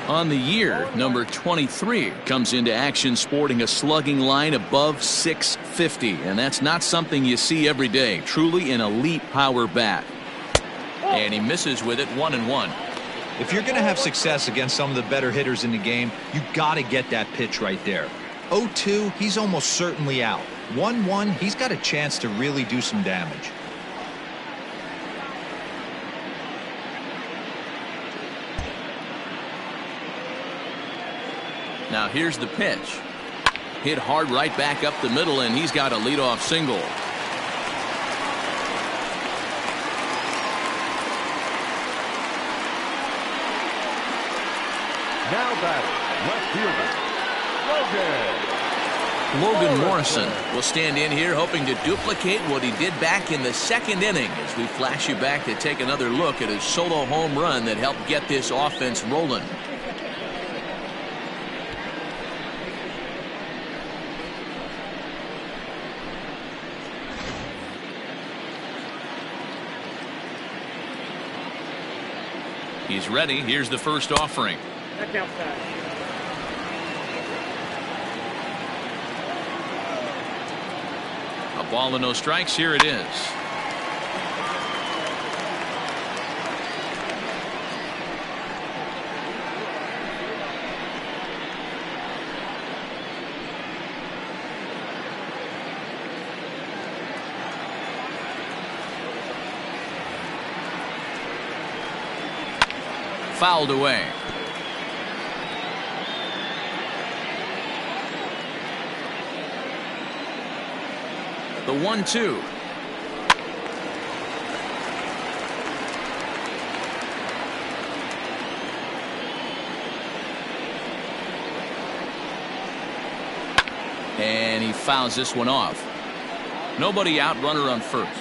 On the year, number 23 comes into action sporting a slugging line above 650, and that's not something you see every day. Truly an elite power bat. And he misses with it, 1-1. If you're going to have success against some of the better hitters in the game, you got to get that pitch right there. 0-2, he's almost certainly out. 1-1, he's got a chance to really do some damage. Now here's the pitch. Hit hard right back up the middle, and he's got a leadoff single. Now batting, left fielder, Logan Morrison will stand in here hoping to duplicate what he did back in the 2nd inning, as we flash you back to take another look at his solo home run that helped get this offense rolling. He's ready. Here's the first offering. Back outside. A ball and no strikes. Here it is. Fouled away. The 1-2. And he fouls this one off. Nobody out, runner on first.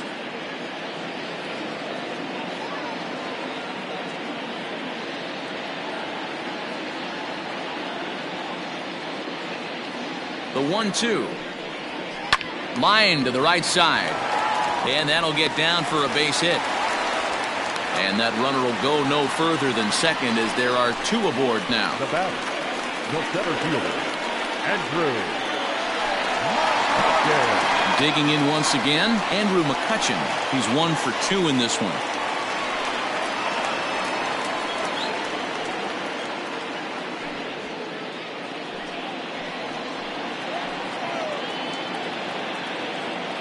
The 1-2. Line to the right side. And that'll get down for a base hit. And that runner will go no further than second, as there are 2 aboard now. the batter, the center fielder, Andrew McCutchen. Digging in once again, Andrew McCutchen. He's 1 for 2 in this one.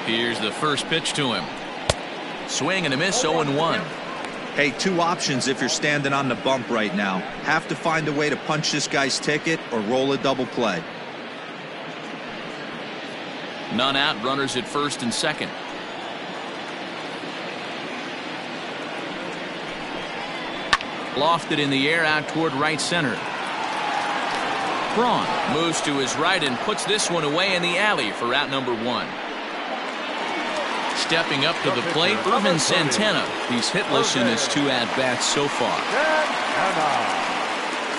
Here's the first pitch to him. Swing and a miss, 0-1. Hey, 2 options if you're standing on the bump right now. Have to find a way to punch this guy's ticket or roll a double play. None out, runners at first and second. Lofted in the air out toward right center. Braun moves to his right and puts this one away in the alley for out number 1. Stepping up to the plate, Ervin Santana. He's hitless in his 2 at-bats so far.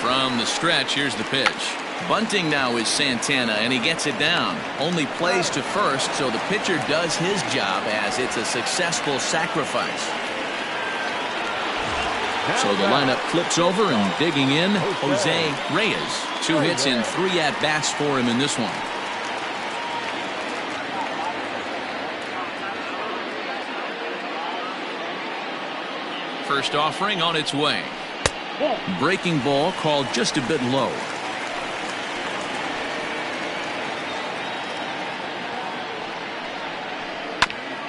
From the stretch, here's the pitch. Bunting now is Santana, and he gets it down. Only plays to first, so the pitcher does his job as it's a successful sacrifice. So the lineup flips over, and digging in, Jose Reyes. 2 hits in 3 at-bats for him in this one. First offering on its way. Breaking ball called just a bit low.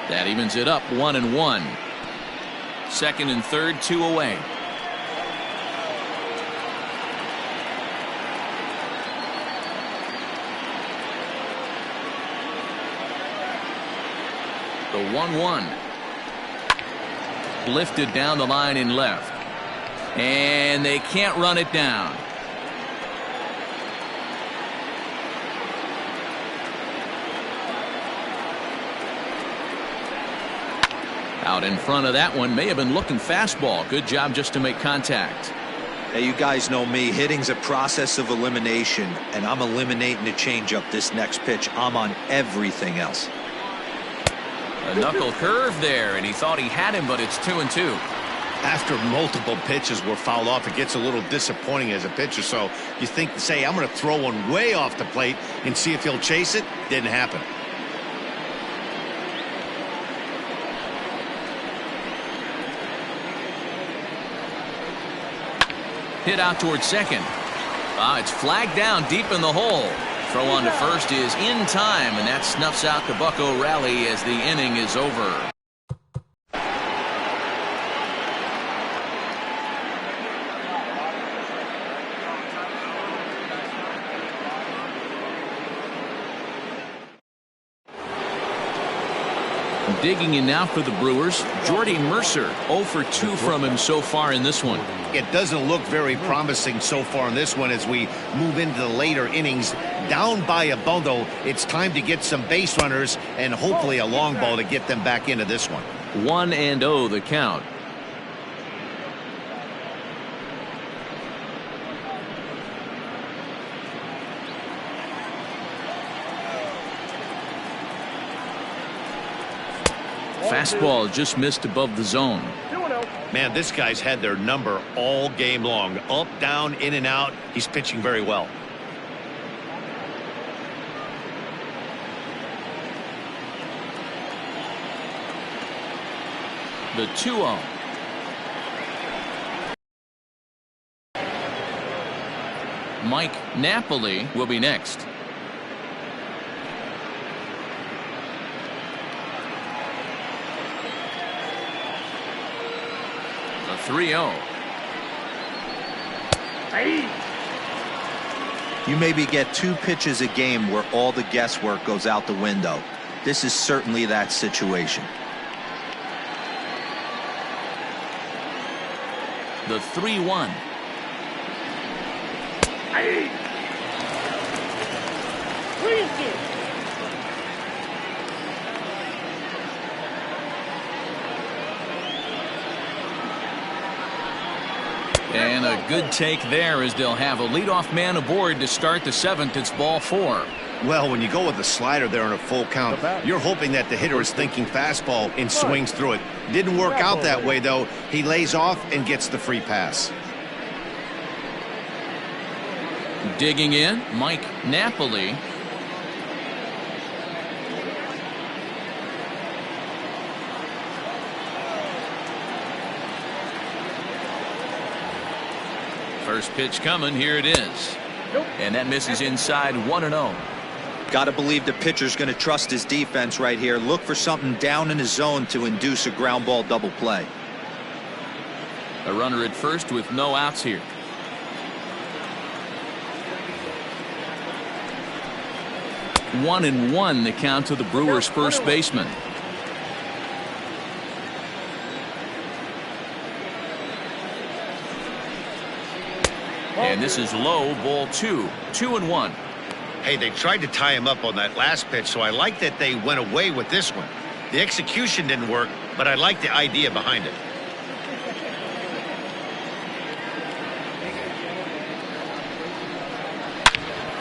That evens it up 1-1. Second and third, 2 away. The 1-1. Lifted down the line in left. And they can't run it down. Out in front of that one, may have been looking fastball. Good job just to make contact. Hey, you guys know me. Hitting's a process of elimination, and I'm eliminating the changeup this next pitch. I'm on everything else. A knuckle curve there, and he thought he had him, but it's 2-2. After multiple pitches were fouled off, it gets a little disappointing as a pitcher. So you think, say, I'm going to throw one way off the plate and see if he'll chase it. Didn't happen. Hit out towards second. It's flagged down deep in the hole. Throw on to first is in time, and that snuffs out the Bucco rally as the inning is over. Digging in now for the Brewers, Jordy Mercer. 0 for 2 from him so far in this one. It doesn't look very promising so far in this one as we move into the later innings. Down by a bundle, it's time to get some base runners and hopefully a long ball to get them back into this one. 1-0 the count. Fastball just missed above the zone. Man, this guy's had their number all game long. Up, down, in and out. He's pitching very well. The 2-0. Mike Napoli will be next. The 3-0. You maybe get 2 pitches a game where all the guesswork goes out the window. This is certainly that situation. The 3-1. And a good take there as they'll have a leadoff man aboard to start the 7th. It's ball 4. Well, when you go with the slider there on a full count, you're hoping that the hitter is thinking fastball and swings through it. Didn't work out that way, though. He lays off and gets the free pass. Digging in, Mike Napoli. First pitch coming, here it is. And that misses inside 1-0. Got to believe the pitcher's going to trust his defense right here. Look for something down in his zone to induce a ground ball double play. A runner at first with no outs here. One and one the count to the Brewers' first baseman. And this is low, ball 2. 2-1. Hey, they tried to tie him up on that last pitch, so I like that they went away with this one. The execution didn't work, but I like the idea behind it.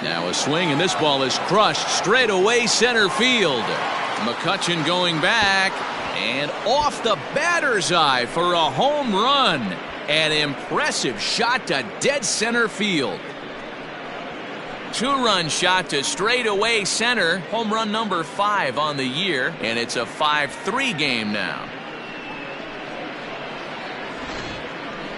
Now a swing, and this ball is crushed straight away center field. McCutchen going back, and off the batter's eye for a home run. An impressive shot to dead center field. 2-run shot to straightaway center. Home run number 5 on the year, and it's a 5-3 game now.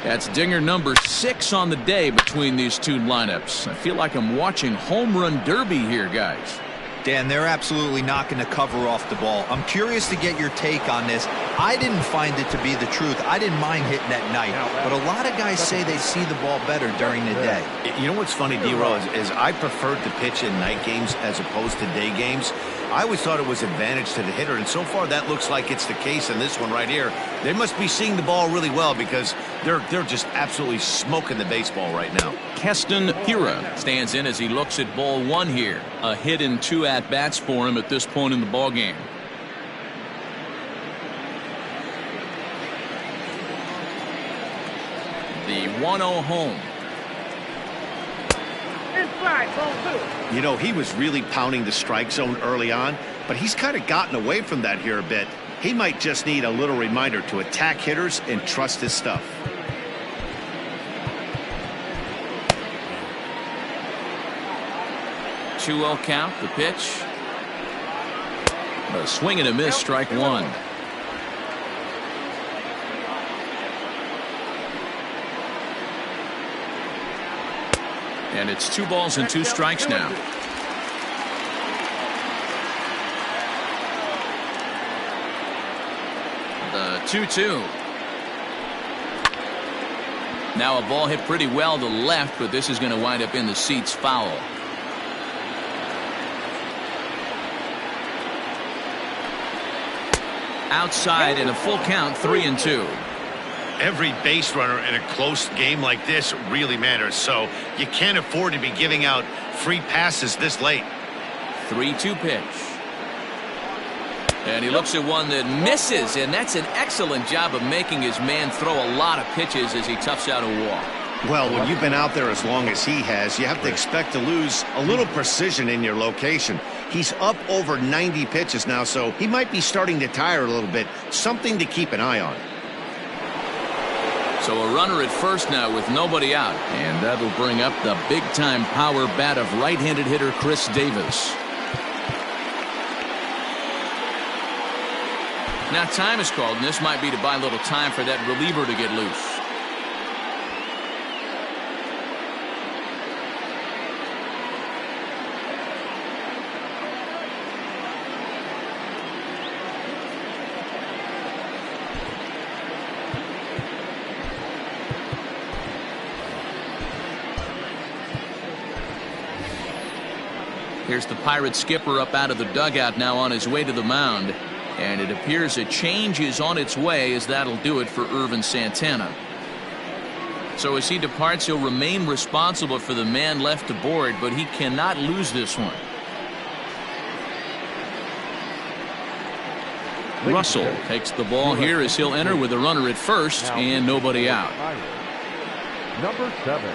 That's dinger number 6 on the day between these two lineups. I feel like I'm watching home run derby here, guys. Dan, they're absolutely not going to cover off the ball. I'm curious to get your take on this. I didn't find it to be the truth. I didn't mind hitting at night, but a lot of guys say they see the ball better during the day. You know what's funny, D-Roll, is I preferred to pitch in night games as opposed to day games. I always thought it was advantage to the hitter, and so far that looks like it's the case in this one right here. They must be seeing the ball really well because they're just absolutely smoking the baseball right now. Keston Hiura stands in as he looks at ball 1 here. A hit and 2 at-bats for him at this point in the ballgame. The 1-0 home. Inside, ball 2. You know, he was really pounding the strike zone early on, but he's kind of gotten away from that here a bit. He might just need a little reminder to attack hitters and trust his stuff. Two-0 count, the pitch. A swing and a miss, strike 1. And it's 2 balls and 2 strikes now. The 2-2. Now a ball hit pretty well to left, but this is going to wind up in the seats foul. Outside in a full count, 3-2. Every base runner in a close game like this really matters, so you can't afford to be giving out free passes this late. 3-2 pitch. And he looks at one that misses, and that's an excellent job of making his man throw a lot of pitches as he toughs out a walk. Well, when you've been out there as long as he has, you have to expect to lose a little precision in your location. He's up over 90 pitches now, so he might be starting to tire a little bit. Something to keep an eye on. So a runner at first now with nobody out, and that'll bring up the big-time power bat of right-handed hitter Chris Davis. Now time is called, and this might be to buy a little time for that reliever to get loose. Here's the Pirates skipper up out of the dugout now on his way to the mound. And it appears a change is on its way, as that'll do it for Irvin Santana. So as he departs, he'll remain responsible for the man left aboard, but he cannot lose this one. Russell takes the ball here as he'll enter with a runner at first and nobody out. Number 7.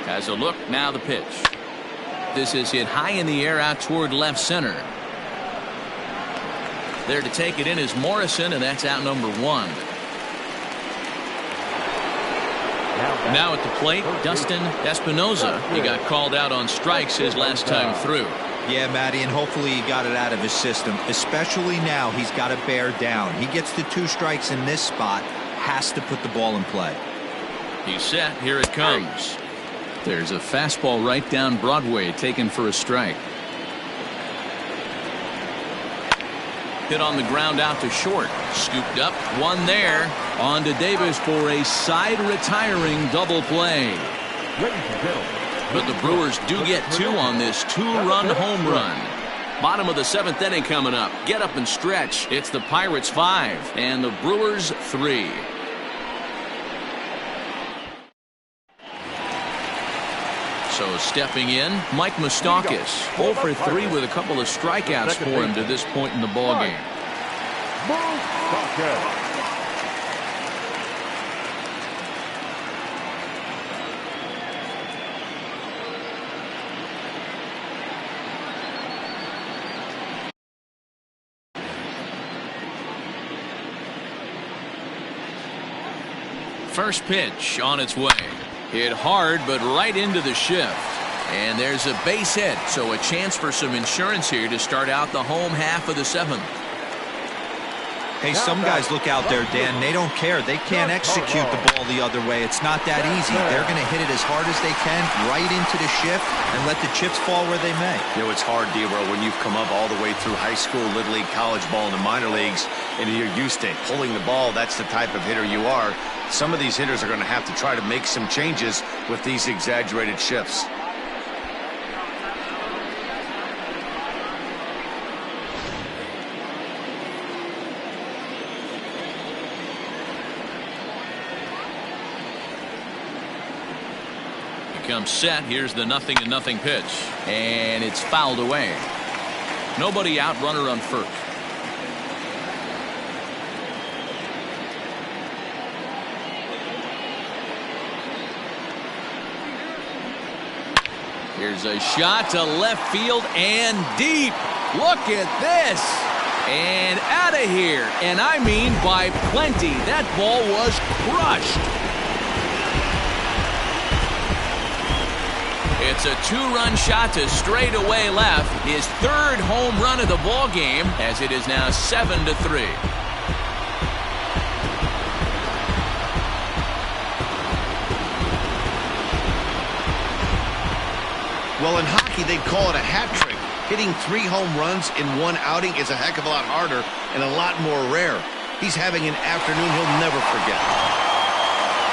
Has a look, now the pitch. This is hit high in the air out toward left center. There to take it in is Morrison, and that's out number 1. Now at the plate, Dustin Espinoza. He got called out on strikes his last time through. Yeah, Matty, and hopefully he got it out of his system. Especially now, he's got to bear down. He gets the 2 strikes in this spot, has to put the ball in play. He's set, here it comes. There's a fastball right down Broadway taken for a strike. Hit on the ground out to short. Scooped up, one there. On to Davis for a side retiring double play. But the Brewers do get 2 on this 2-run home run. Bottom of the 7th inning coming up. Get up and stretch. It's the Pirates 5 and the Brewers 3. So stepping in, Mike Moustakas, 0 for 3 with a couple of strikeouts for him to this point in the ballgame. First pitch on its way. Hit hard, but right into the shift. And there's a base hit, so a chance for some insurance here to start out the home half of the 7th. Hey, some guys look out there, Dan. They don't care. They can't execute the ball the other way. It's not that easy. They're going to hit it as hard as they can, right into the shift, and let the chips fall where they may. You know, it's hard, D-Bro, when you've come up all the way through high school, Little League, college ball, and the minor leagues, and you're used to pulling the ball. That's the type of hitter you are. Some of these hitters are going to have to try to make some changes with these exaggerated shifts. Comes set. Here's the 0-0 pitch, and it's fouled away. Nobody out, runner on first. Here's a shot to left field and deep. Look at this. And out of here. And I mean by plenty. That ball was crushed. It's a 2-run shot to straightaway left. His 3rd home run of the ball game, as it is now 7-3. Well, in hockey, they'd call it a hat trick. Hitting 3 home runs in one outing is a heck of a lot harder and a lot more rare. He's having an afternoon he'll never forget.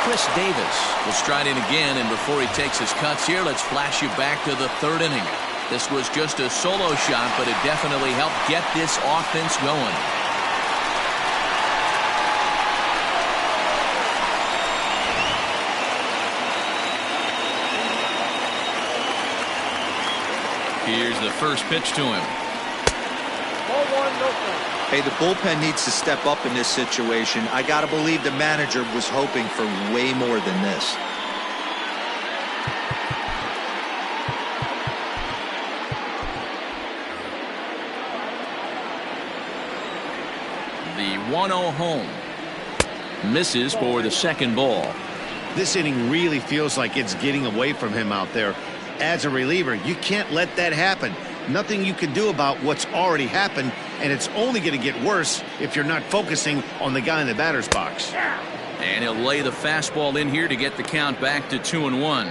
Chris Davis will stride in again, and before he takes his cuts here, let's flash you back to the 3rd inning. This was just a solo shot, but it definitely helped get this offense going. Here's the first pitch to him. Hey, the bullpen needs to step up in this situation. I got to believe the manager was hoping for way more than this. The 1-0 home. Misses for the 2nd ball. This inning really feels like it's getting away from him out there. As a reliever, you can't let that happen. Nothing you can do about what's already happened, and it's only going to get worse if you're not focusing on the guy in the batter's box. And he'll lay the fastball in here to get the count back to 2-1.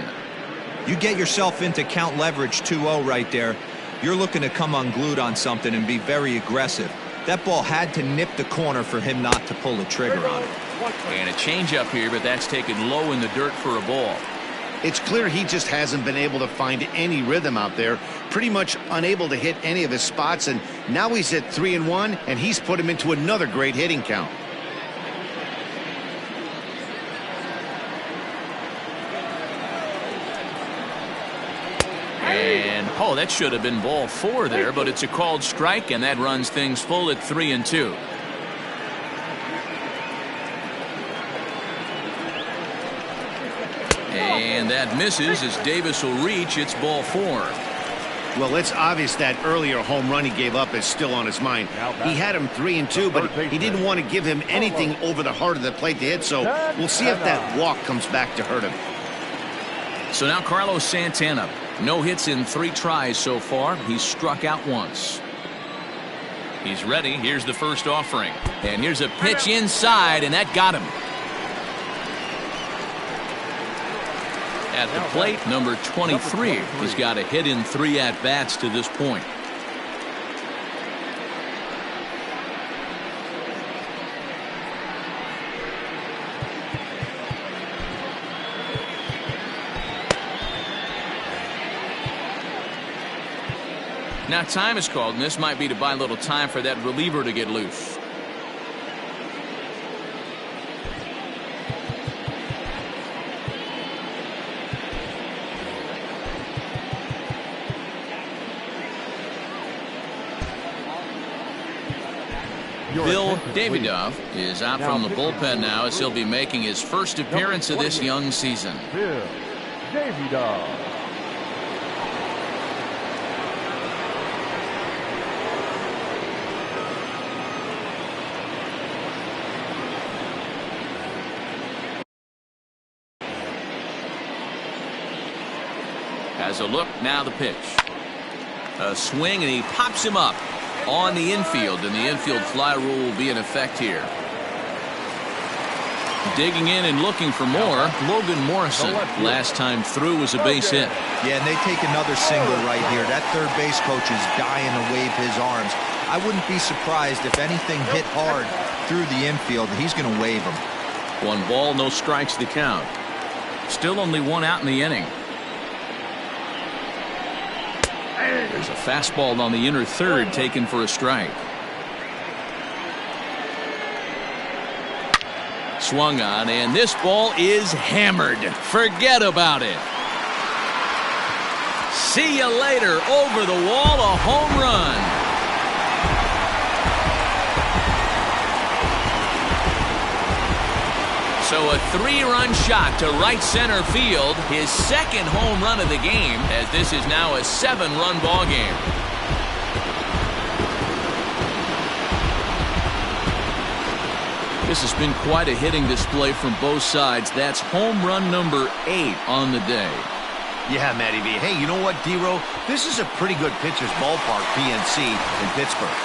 You get yourself into count leverage 2-0 right there. You're looking to come unglued on something and be very aggressive. That ball had to nip the corner for him not to pull the trigger on it. And a changeup here, but that's taken low in the dirt for a ball. It's clear he just hasn't been able to find any rhythm out there. Pretty much unable to hit any of his spots, and now he's at 3-1, and he's put him into another great hitting count. And oh, that should have been ball 4 there, but it's a called strike, and that runs things full at 3-2. And that misses as Davis will reach. It's ball 4. Well, it's obvious that earlier home run he gave up is still on his mind. He had him 3-2, but he didn't want to give him anything over the heart of the plate to hit, so we'll see if that walk comes back to hurt him. So now Carlos Santana. No hits in 3 tries so far. He's struck out once. He's ready. Here's the first offering. And here's a pitch inside, and that got him. At the plate, number 23. He's got a hit in 3 at-bats to this point. Now time is called, and this might be to buy a little time for that reliever to get loose. Bill Davidoff is out from the bullpen now as he'll be making his first appearance of this young season. Bill Davidoff. Has a look, now the pitch. A swing, and he pops him up on the infield, and the infield fly rule will be in effect here. Digging in and looking for more, Logan Morrison. Last time through was a base hit. Yeah, and they take another single right here. That third base coach is dying to wave his arms. I wouldn't be surprised if anything hit hard through the infield. He's going to wave them. 1 ball, no strikes, the count. Still only 1 out in the inning. There's a fastball on the inner third taken for a strike. Swung on, and this ball is hammered. Forget about it. See you later. Over the wall, a home run. So a 3-run shot to right center field, his second home run of the game, as this is now a 7-run ball game. This has been quite a hitting display from both sides. That's home run number 8 on the day. Yeah, Matty V. Hey, you know what, D-Row? This is a pretty good pitcher's ballpark, PNC, in Pittsburgh.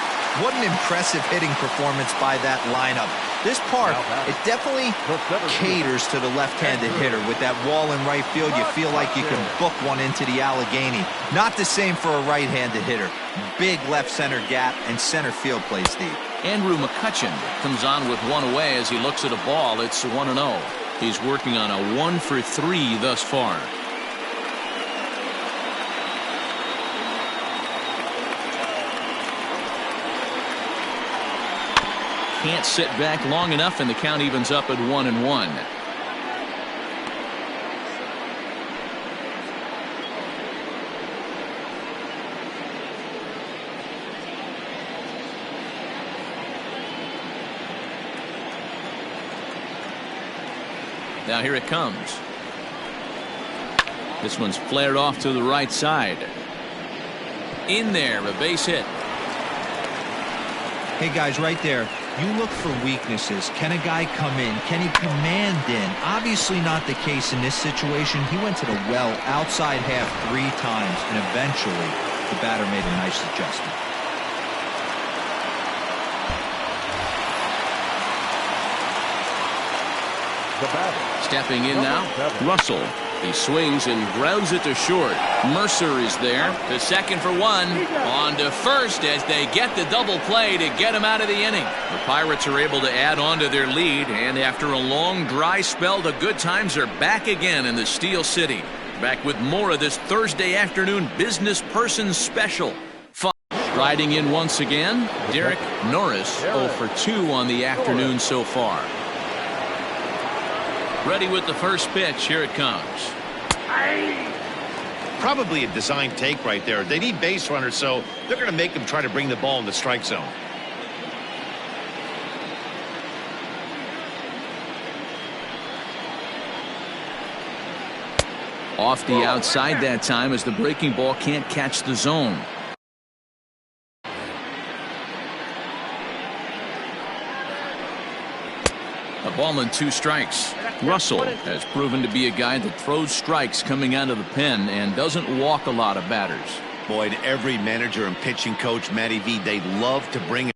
What an impressive hitting performance by that lineup. This park, it definitely caters to the left-handed hitter. With that wall in right field, you feel like you can book one into the Allegheny. Not the same for a right-handed hitter. Big left center gap and center field play, Steve. Andrew McCutcheon comes on with 1 away as he looks at a ball. It's 1-0. He's working on a 1 for 3 thus far. Can't sit back long enough, and the count evens up at 1-1. Now here it comes. This one's flared off to the right side. In there, a base hit. Hey guys, right there, you look for weaknesses. Can a guy come in? Can he command in? Obviously not the case in this situation. He went to the well outside half 3 times, and eventually the batter made a nice adjustment. Stepping in now, Russell. He swings and grounds it to short. Mercer is there. To second for 1. On to first as they get the double play to get him out of the inning. The Pirates are able to add on to their lead, and after a long dry spell, the good times are back again in the Steel City. Back with more of this Thursday afternoon Business Person Special. Riding in once again, Derek Norris, 0 for 2 on the afternoon so far. Ready with the first pitch. Here it comes. Probably a design take right there. They need base runners, so they're going to make them try to bring the ball in the strike zone. Off the outside that time as the breaking ball can't catch the zone. A ball and 2 strikes. Russell has proven to be a guy that throws strikes coming out of the pen and doesn't walk a lot of batters. Boy, every manager and pitching coach, Matty V, they love to bring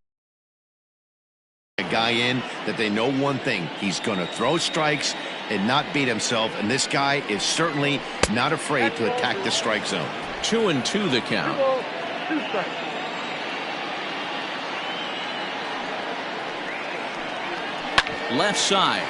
a guy in that they know one thing. He's going to throw strikes and not beat himself, and this guy is certainly not afraid to attack the strike zone. 2-2 the count. 2 strikes. Left side.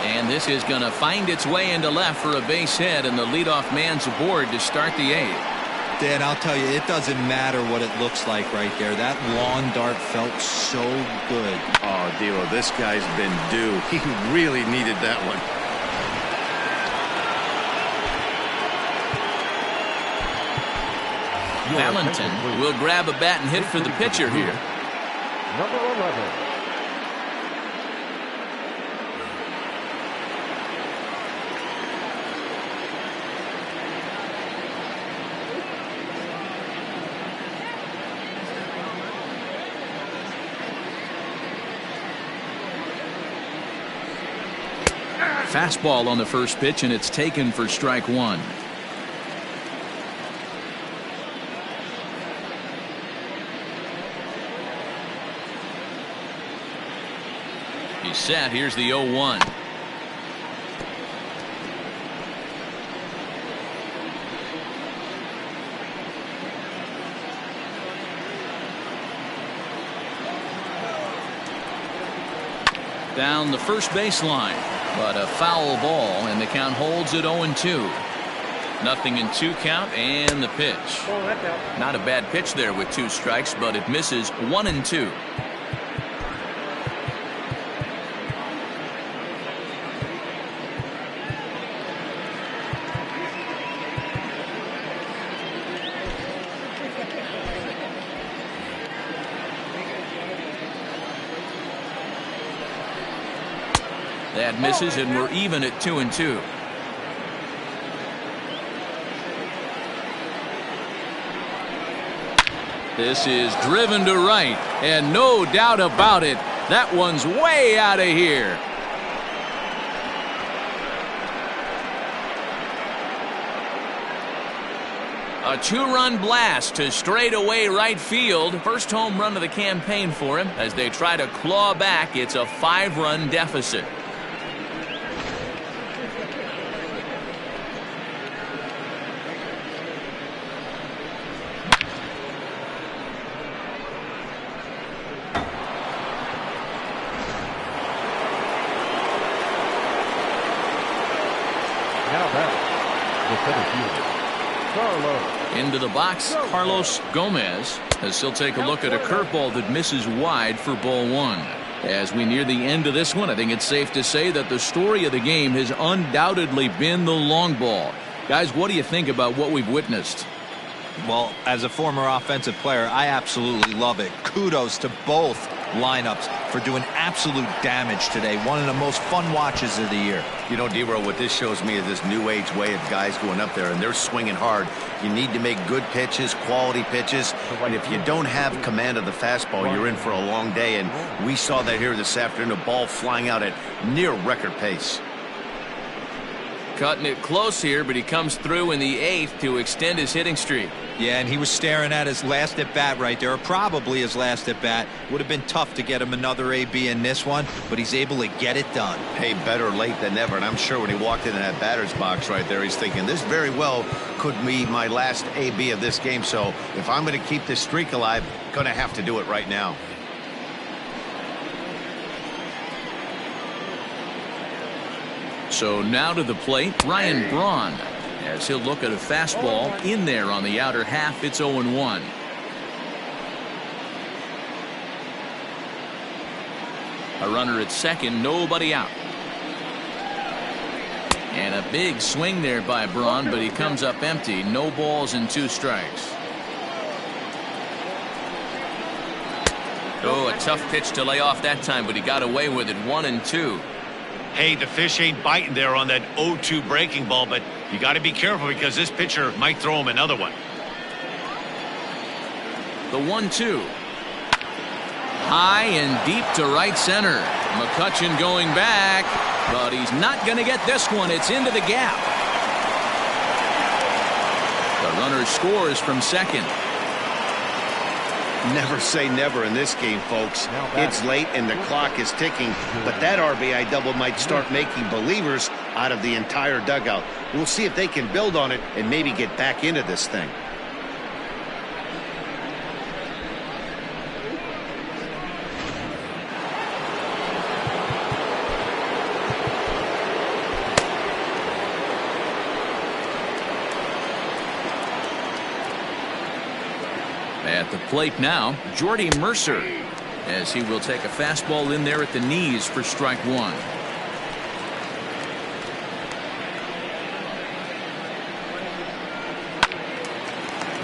And this is going to find its way into left for a base hit, and the leadoff man's aboard to start the 8th. Dan, I'll tell you, it doesn't matter what it looks like right there. That lawn dart felt so good. Oh, Dero, this guy's been due. He really needed that one. Valentin will grab a bat and hit for the pitcher here. Number 11. Fastball on the first pitch, and it's taken for strike one. He's set. Here's the 0-1. Down the first baseline, but a foul ball, and the count holds at 0-2. Nothing in 2 count, and the pitch. Not a bad pitch there with 2 strikes, but it misses 1-2. That misses, and we're even at 2-2. This is driven to right, and no doubt about it, that one's way out of here. A 2-run blast to straightaway right field. First home run of the campaign for him. As they try to claw back, it's a 5-run deficit. Into the box, Carlos Gomez, as he'll take a look at a curveball that misses wide for ball 1. As we near the end of this one, I think it's safe to say that the story of the game has undoubtedly been the long ball. Guys, what do you think about what we've witnessed? Well, as a former offensive player, I absolutely love it. Kudos to both lineups for doing absolute damage today. One of the most fun watches of the year. You know, D-Row, what this shows me is this new age way of guys going up there, and they're swinging hard. You need to make good pitches, quality pitches, and if you don't have command of the fastball, you're in for a long day, and we saw that here this afternoon, a ball flying out at near record pace. Cutting it close here, but he comes through in the 8th to extend his hitting streak. Yeah, and he was staring at his last at-bat right there, or probably his last at-bat. Would have been tough to get him another AB in this one, but he's able to get it done. Hey, better late than never, and I'm sure when he walked into that batter's box right there, he's thinking, this very well could be my last AB of this game, so if I'm going to keep this streak alive, going to have to do it right now. So now to the plate, Ryan Braun, as he'll look at a fastball in there on the outer half. It's 0-1. A runner at second, nobody out. And a big swing there by Braun, but he comes up empty. No balls and 2 strikes. Oh, a tough pitch to lay off that time, but he got away with it. 1-2. Hey, the fish ain't biting there on that 0-2 breaking ball, but you got to be careful because this pitcher might throw him another one. The 1-2. High and deep to right center. McCutchen going back, but he's not going to get this one. It's into the gap. The runner scores from second. Never say never in this game, folks. It's late and the clock is ticking, but that RBI double might start making believers out of the entire dugout. We'll see if they can build on it and maybe get back into this thing. At the plate now, Jordy Mercer, as he will take a fastball in there at the knees for strike one.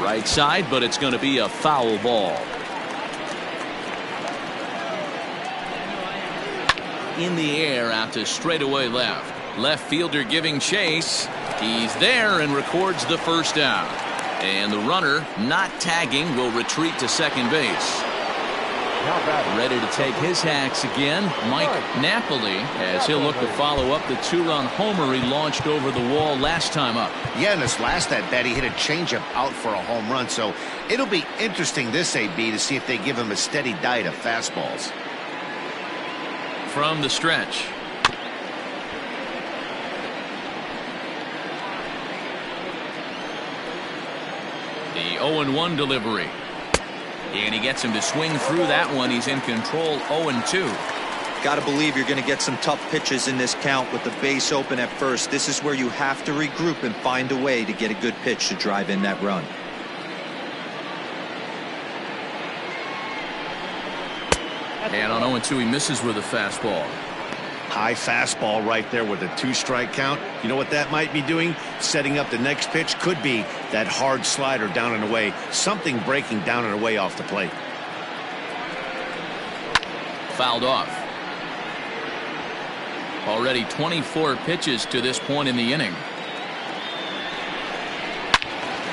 Right side, but it's going to be a foul ball. In the air out to straightaway left. Left fielder giving chase. He's there and records the first out. And the runner, not tagging, will retreat to second base. Ready to take his hacks again, Mike Napoli, as he'll look to follow up the two-run homer he launched over the wall last time up. Yeah, in his last at-bat, he hit a changeup out for a home run, so it'll be interesting this AB to see if they give him a steady diet of fastballs. From the stretch. The 0-1 delivery. And he gets him to swing through that one. He's in control, 0-2. Got to believe you're going to get some tough pitches in this count with the base open at first. This is where you have to regroup and find a way to get a good pitch to drive in that run. And on 0-2, he misses with a fastball. High fastball right there with a 2-strike count. You know what that might be doing? Setting up the next pitch. Could be that hard slider down and away. Something breaking down and away off the plate. Fouled off. Already 24 pitches to this point in the inning.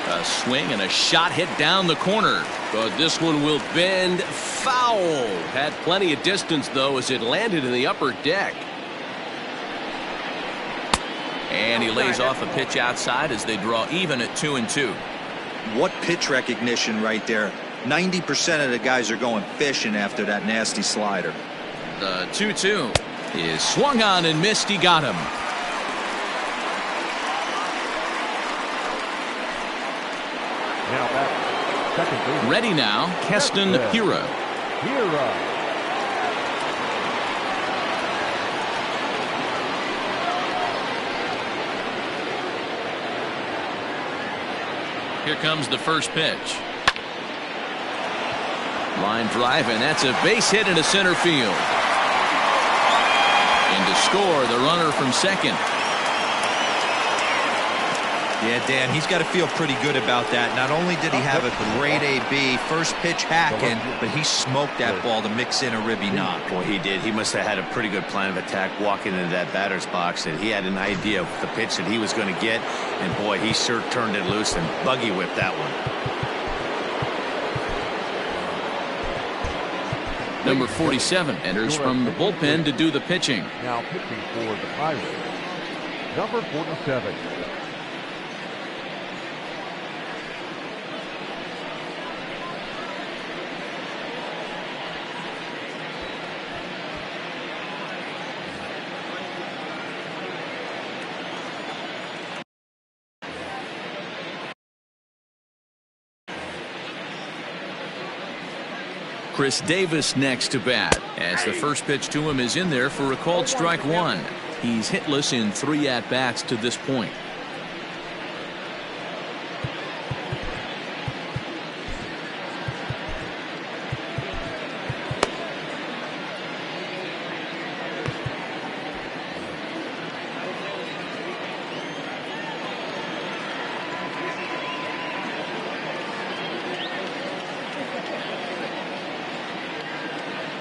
A swing and a shot hit down the corner. But this one will bend foul. Had plenty of distance, though, as it landed in the upper deck. And he lays off a pitch outside as they draw even at 2-2. What pitch recognition right there. 90% of the guys are going fishing after that nasty slider. The 2-2 is swung on and missed. He got him. Now back, second base. Ready now, Keston Hiura. Here comes the first pitch. Line drive, and that's a base hit into center field. And to score, the runner from second. Yeah, Dan, he's got to feel pretty good about that. Not only did he have a great AB, first pitch hacking, but he smoked that ball to mix in a ribby knock. Boy, he did. He must have had a pretty good plan of attack walking into that batter's box, and he had an idea of the pitch that he was going to get, and boy, he sure turned it loose and buggy whipped that one. Number 47 enters from the bullpen to do the pitching. Now pitching for the Pirates, number 47. Chris Davis next to bat, as the first pitch to him is in there for a called strike one. He's hitless in 3 at-bats to this point.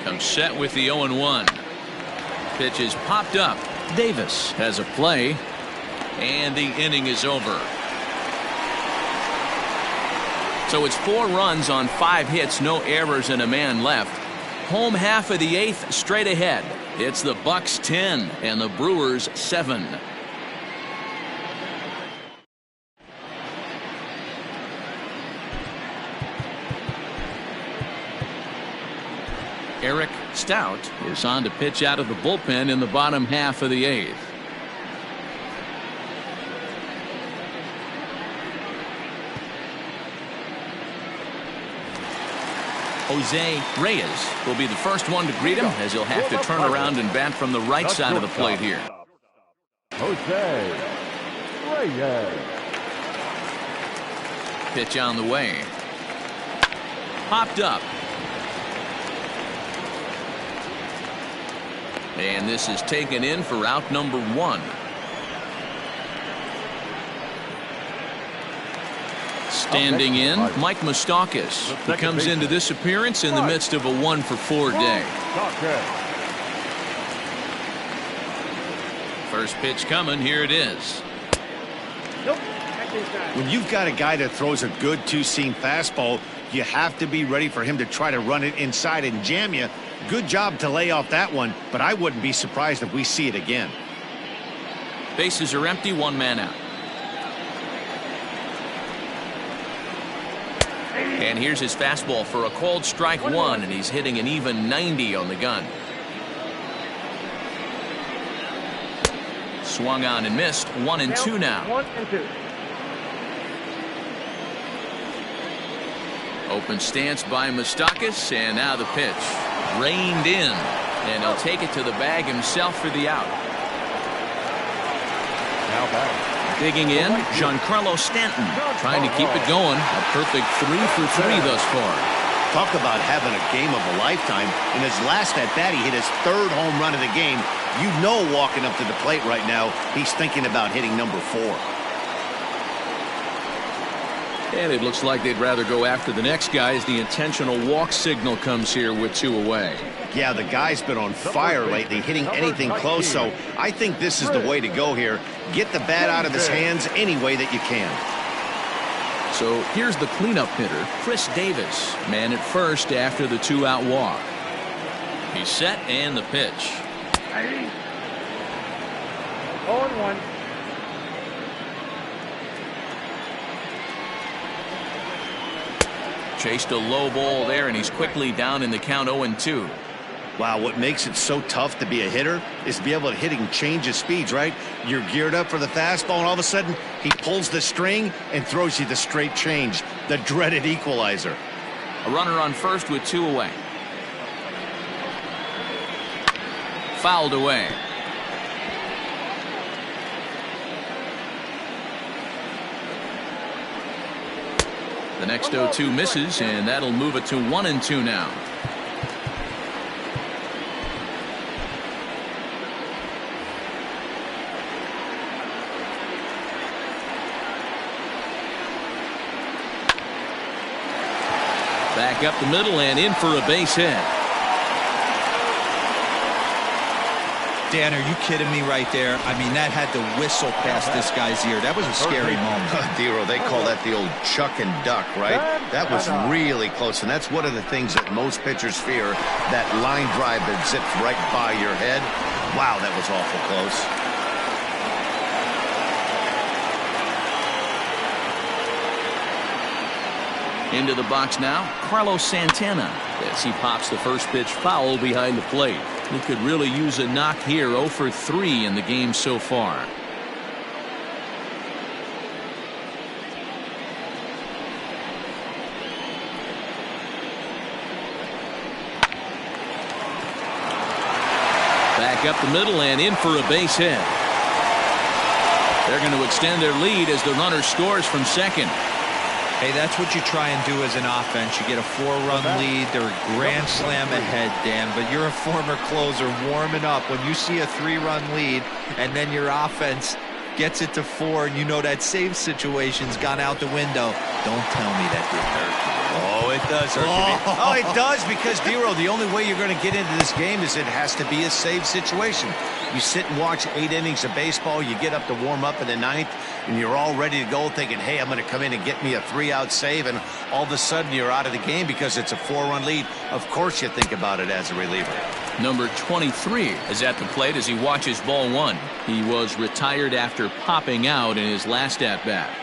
Comes set with the 0-1. Pitch is popped up. Davis has a play, and the inning is over. So it's 4 runs on 5 hits, no errors, and a man left. Home half of the 8th, straight ahead. It's the Bucks 10 and the Brewers 7. Eric Stout is on to pitch out of the bullpen in the bottom half of the 8th. Jose Reyes will be the first one to greet him, as he'll have to turn around and bat from the right side of the plate here. Jose Reyes. Pitch on the way. popped up. And this is taken in for out number 1. Standing in, Mike Moustakas. He comes into this appearance in the midst of a 1-for-4 day. First pitch coming. Here it is. When you've got a guy that throws a good two-seam fastball, you have to be ready for him to try to run it inside and jam you. Good job to lay off that one, but I wouldn't be surprised if we see it again. Bases are empty, 1 man out. And here's his fastball for a called strike 1, and he's hitting an even 90 on the gun. Swung on and missed. 1-2 now. 1-2. Open stance by Moustakas, and now the pitch. Reined in, and he'll take it to the bag himself for the out. Now back. Digging in, Giancarlo Stanton, trying to keep it going. A perfect 3-for-3 thus far. Talk about having a game of a lifetime. In his last at-bat, he hit his 3rd home run of the game. You know, walking up to the plate right now, he's thinking about hitting number 4. And it looks like they'd rather go after the next guy as the intentional walk signal comes here with 2 away. Yeah, the guy's been on fire lately, hitting anything close, so I think this is the way to go here. Get the bat out of his hands any way that you can. So here's the cleanup hitter, Chris Davis, man at first after the 2-out walk. He's set, and the pitch. 0-1. Chased a low ball there, and he's quickly down in the count 0-2. Wow, what makes it so tough to be a hitter is to be able to hit and change his speeds, right? You're geared up for the fastball, and all of a sudden, he pulls the string and throws you the straight change, the dreaded equalizer. A runner on first with 2 away. Fouled away. The next 0-2 misses, and that'll move it to 1-2 now. Back up the middle and in for a base hit. Dan, are you kidding me right there? I mean, that had to whistle past this guy's ear. That was a scary moment. Dero, they call that the old chuck and duck, right? That was really close, and that's one of the things that most pitchers fear, that line drive that zips right by your head. Wow, that was awful close. Into the box now, Carlos Santana, as he pops the first pitch foul behind the plate. He could really use a knock here. 0-for-3 in the game so far. Back up the middle and in for a base hit. They're going to extend their lead as the runner scores from second. Hey, that's what you try and do as an offense. You get a 4-run lead. They're a grand slam ahead, Dan, but you're a former closer warming up. When you see a 3-run lead and then your offense gets it to 4 and you know that save situation's gone out the window, don't tell me that didn't hurt. Oh, it does hurt you. Oh, it does, because, Dero, the only way you're going to get into this game is it has to be a save situation. You sit and watch 8 innings of baseball, you get up to warm up in the 9th, and you're all ready to go thinking, hey, I'm going to come in and get me a 3-out save, and all of a sudden you're out of the game because it's a 4-run lead. Of course you think about it as a reliever. Number 23 is at the plate as he watches ball 1. He was retired after popping out in his last at-bat.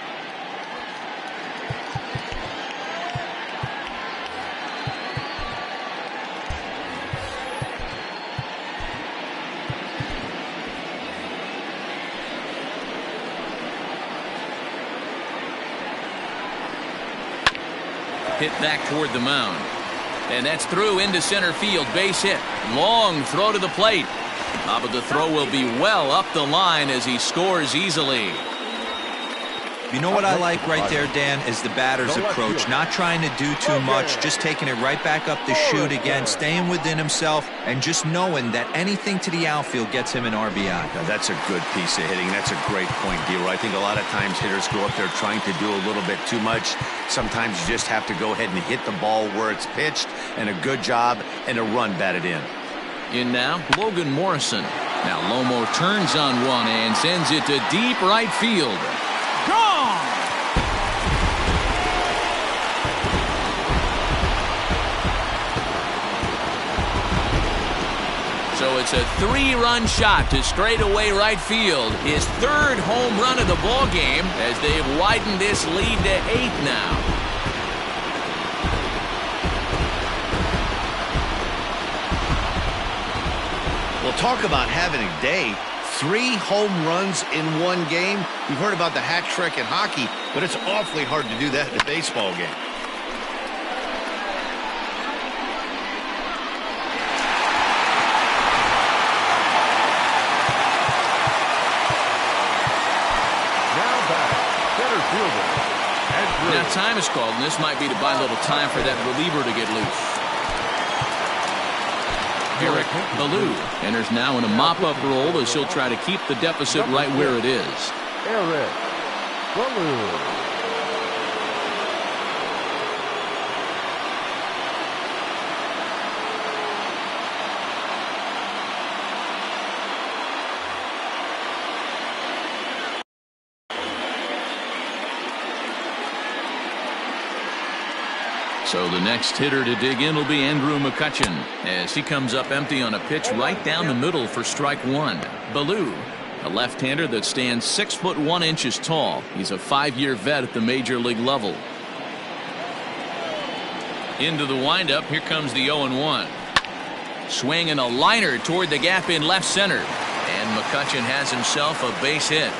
Hit back toward the mound. And that's through into center field. Base hit. Long throw to the plate. But the throw will be well up the line as he scores easily. You know what I like right there, Dan, is the batter's approach. Not trying to do too much, just taking it right back up the chute again, staying within himself, and just knowing that anything to the outfield gets him an RBI. Now, that's a good piece of hitting. That's a great point, Giro. I think a lot of times hitters go up there trying to do a little bit too much. Sometimes you just have to go ahead and hit the ball where it's pitched, and a good job and a run batted in. In now, Logan Morrison. Now Lomo turns on one and sends it to deep right field. Gone! So it's a 3-run shot to straightaway right field. His 3rd home run of the ball game as they've widened this lead to 8 now. Well, talk about having a day. 3 home runs in one game. We've heard about the hat trick in hockey, but it's awfully hard to do that in a baseball game. Now back, center fielder. Now time is called, and this might be to buy a little time for that reliever to get loose. Eric Ballou enters now in a mop-up role as he'll try to keep the deficit right where it is. Eric Ballou. So the next hitter to dig in will be Andrew McCutchen as he comes up empty on a pitch right down the middle for strike 1. Ballou, a left-hander that stands 6'1" tall. He's a 5-year vet at the major league level. Into the windup, here comes the 0-1. Swinging a liner toward the gap in left center. And McCutchen has himself a base hit.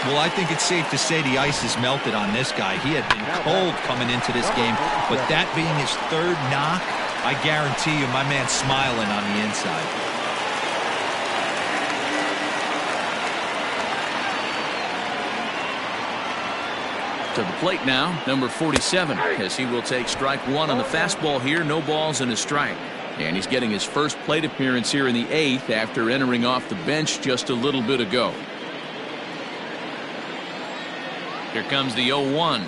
Well, I think it's safe to say the ice has melted on this guy. He had been cold coming into this game, but that being his 3rd knock, I guarantee you my man's smiling on the inside. To the plate now, number 47, as he will take strike 1 on the fastball here. No balls and a strike. And he's getting his first plate appearance here in the 8th after entering off the bench just a little bit ago. Here comes the 0-1.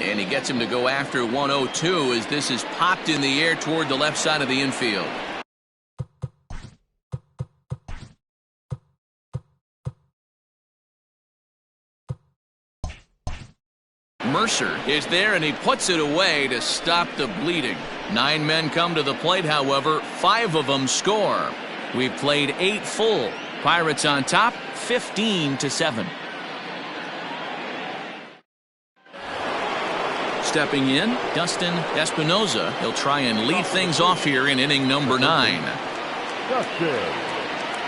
And he gets him to go after 1-0-2 as this is popped in the air toward the left side of the infield. Mercer is there and he puts it away to stop the bleeding. 9 men come to the plate, however, 5 of them score. We've played 8 full. Pirates on top, 15-7. Stepping in, Dustin Espinoza. He'll try and lead things off here in inning number 9. Dustin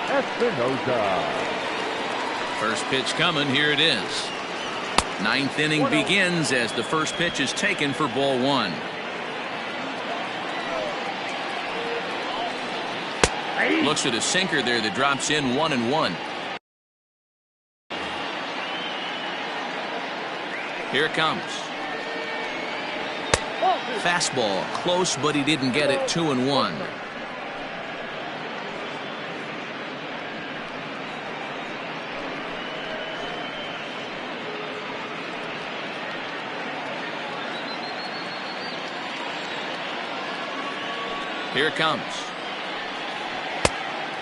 Espinoza. First pitch coming, here it is. 9th inning begins as the first pitch is taken for ball 1. Looks at a sinker there that drops in 1-1. Here it comes. Fastball close, but he didn't get it. 2-1. Here it comes.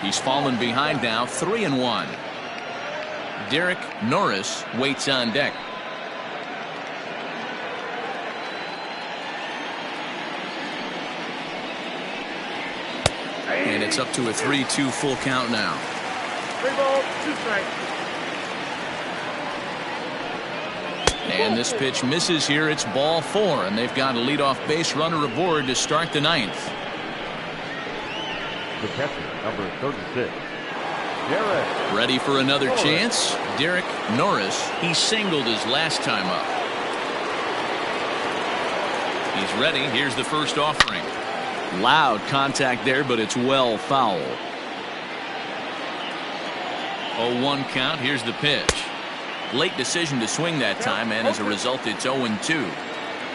He's fallen behind now, 3-1. Derek Norris waits on deck. And it's up to a 3-2 full count now. 3 balls, 2 strikes. And this pitch misses here. It's ball 4, and they've got a leadoff base runner aboard to start the 9th. The catcher, number 36, Derek. Ready for another chance? Derek Norris. He singled his last time up. He's ready. Here's the first offering. Loud contact there, but it's well foul. 0-1 count. Here's the pitch. Late decision to swing that time, and as a result, it's 0-2.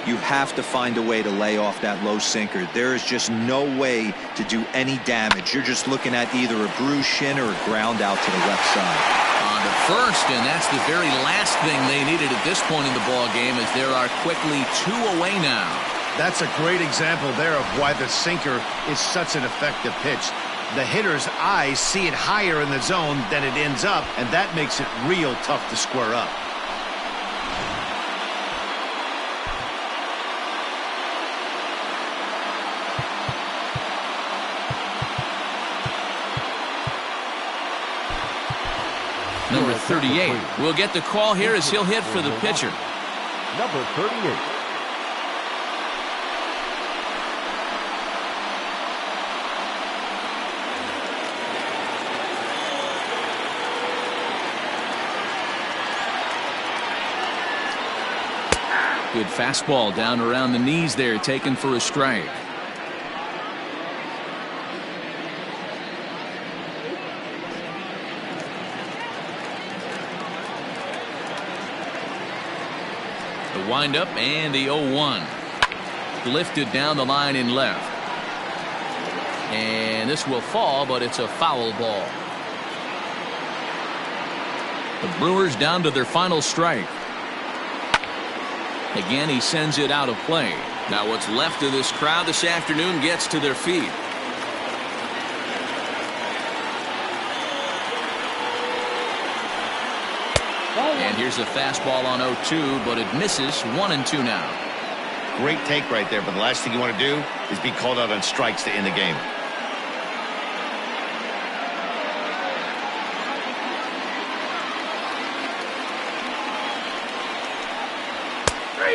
You have to find a way to lay off that low sinker. There is just no way to do any damage. You're just looking at either a bruised shin or a ground out to the left side. On to first, and that's the very last thing they needed at this point in the ball game, as there are quickly 2 away now. That's a great example there of why the sinker is such an effective pitch. The hitter's eyes see it higher in the zone than it ends up, and that makes it real tough to square up. Number 38 will get the call here as he'll hit for the pitcher. Number 38. Good fastball down around the knees there, taken for a strike. The windup and the 0-1. Lifted down the line in left. And this will fall, but it's a foul ball. The Brewers down to their final strike. Again, he sends it out of play. Now what's left of this crowd this afternoon gets to their feet. And here's a fastball on 0-2, but it misses. 1-2 now. Great take right there, but the last thing you want to do is be called out on strikes to end the game.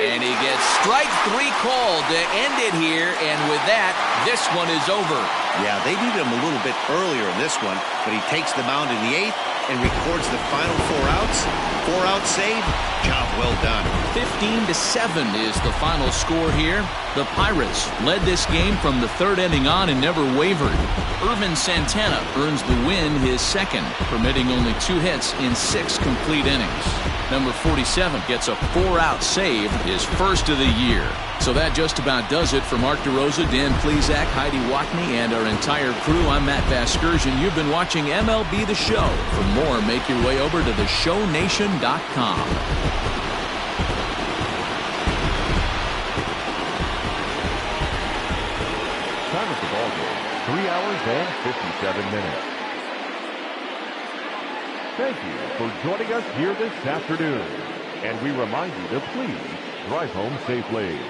And he gets strike 3 called to end it here, and with that, this one is over. Yeah, they needed him a little bit earlier in this one, but he takes the mound in the 8th and records the final 4 outs. 4-out save. Job well done. 15-7 is the final score here. The Pirates led this game from the 3rd inning on and never wavered. Irvin Santana earns the win, his 2nd, permitting only 2 hits in 6 complete innings. Number 47 gets a 4-out save, his 1st of the year. So that just about does it for Mark DeRosa, Dan Plesac, Heidi Watney, and our entire crew. I'm Matt Vasgersian. You've been watching MLB The Show. For more, make your way over to theshownation.com. Time of the ball game, 3 hours and 57 minutes. Thank you for joining us here this afternoon. And we remind you to please drive home safely.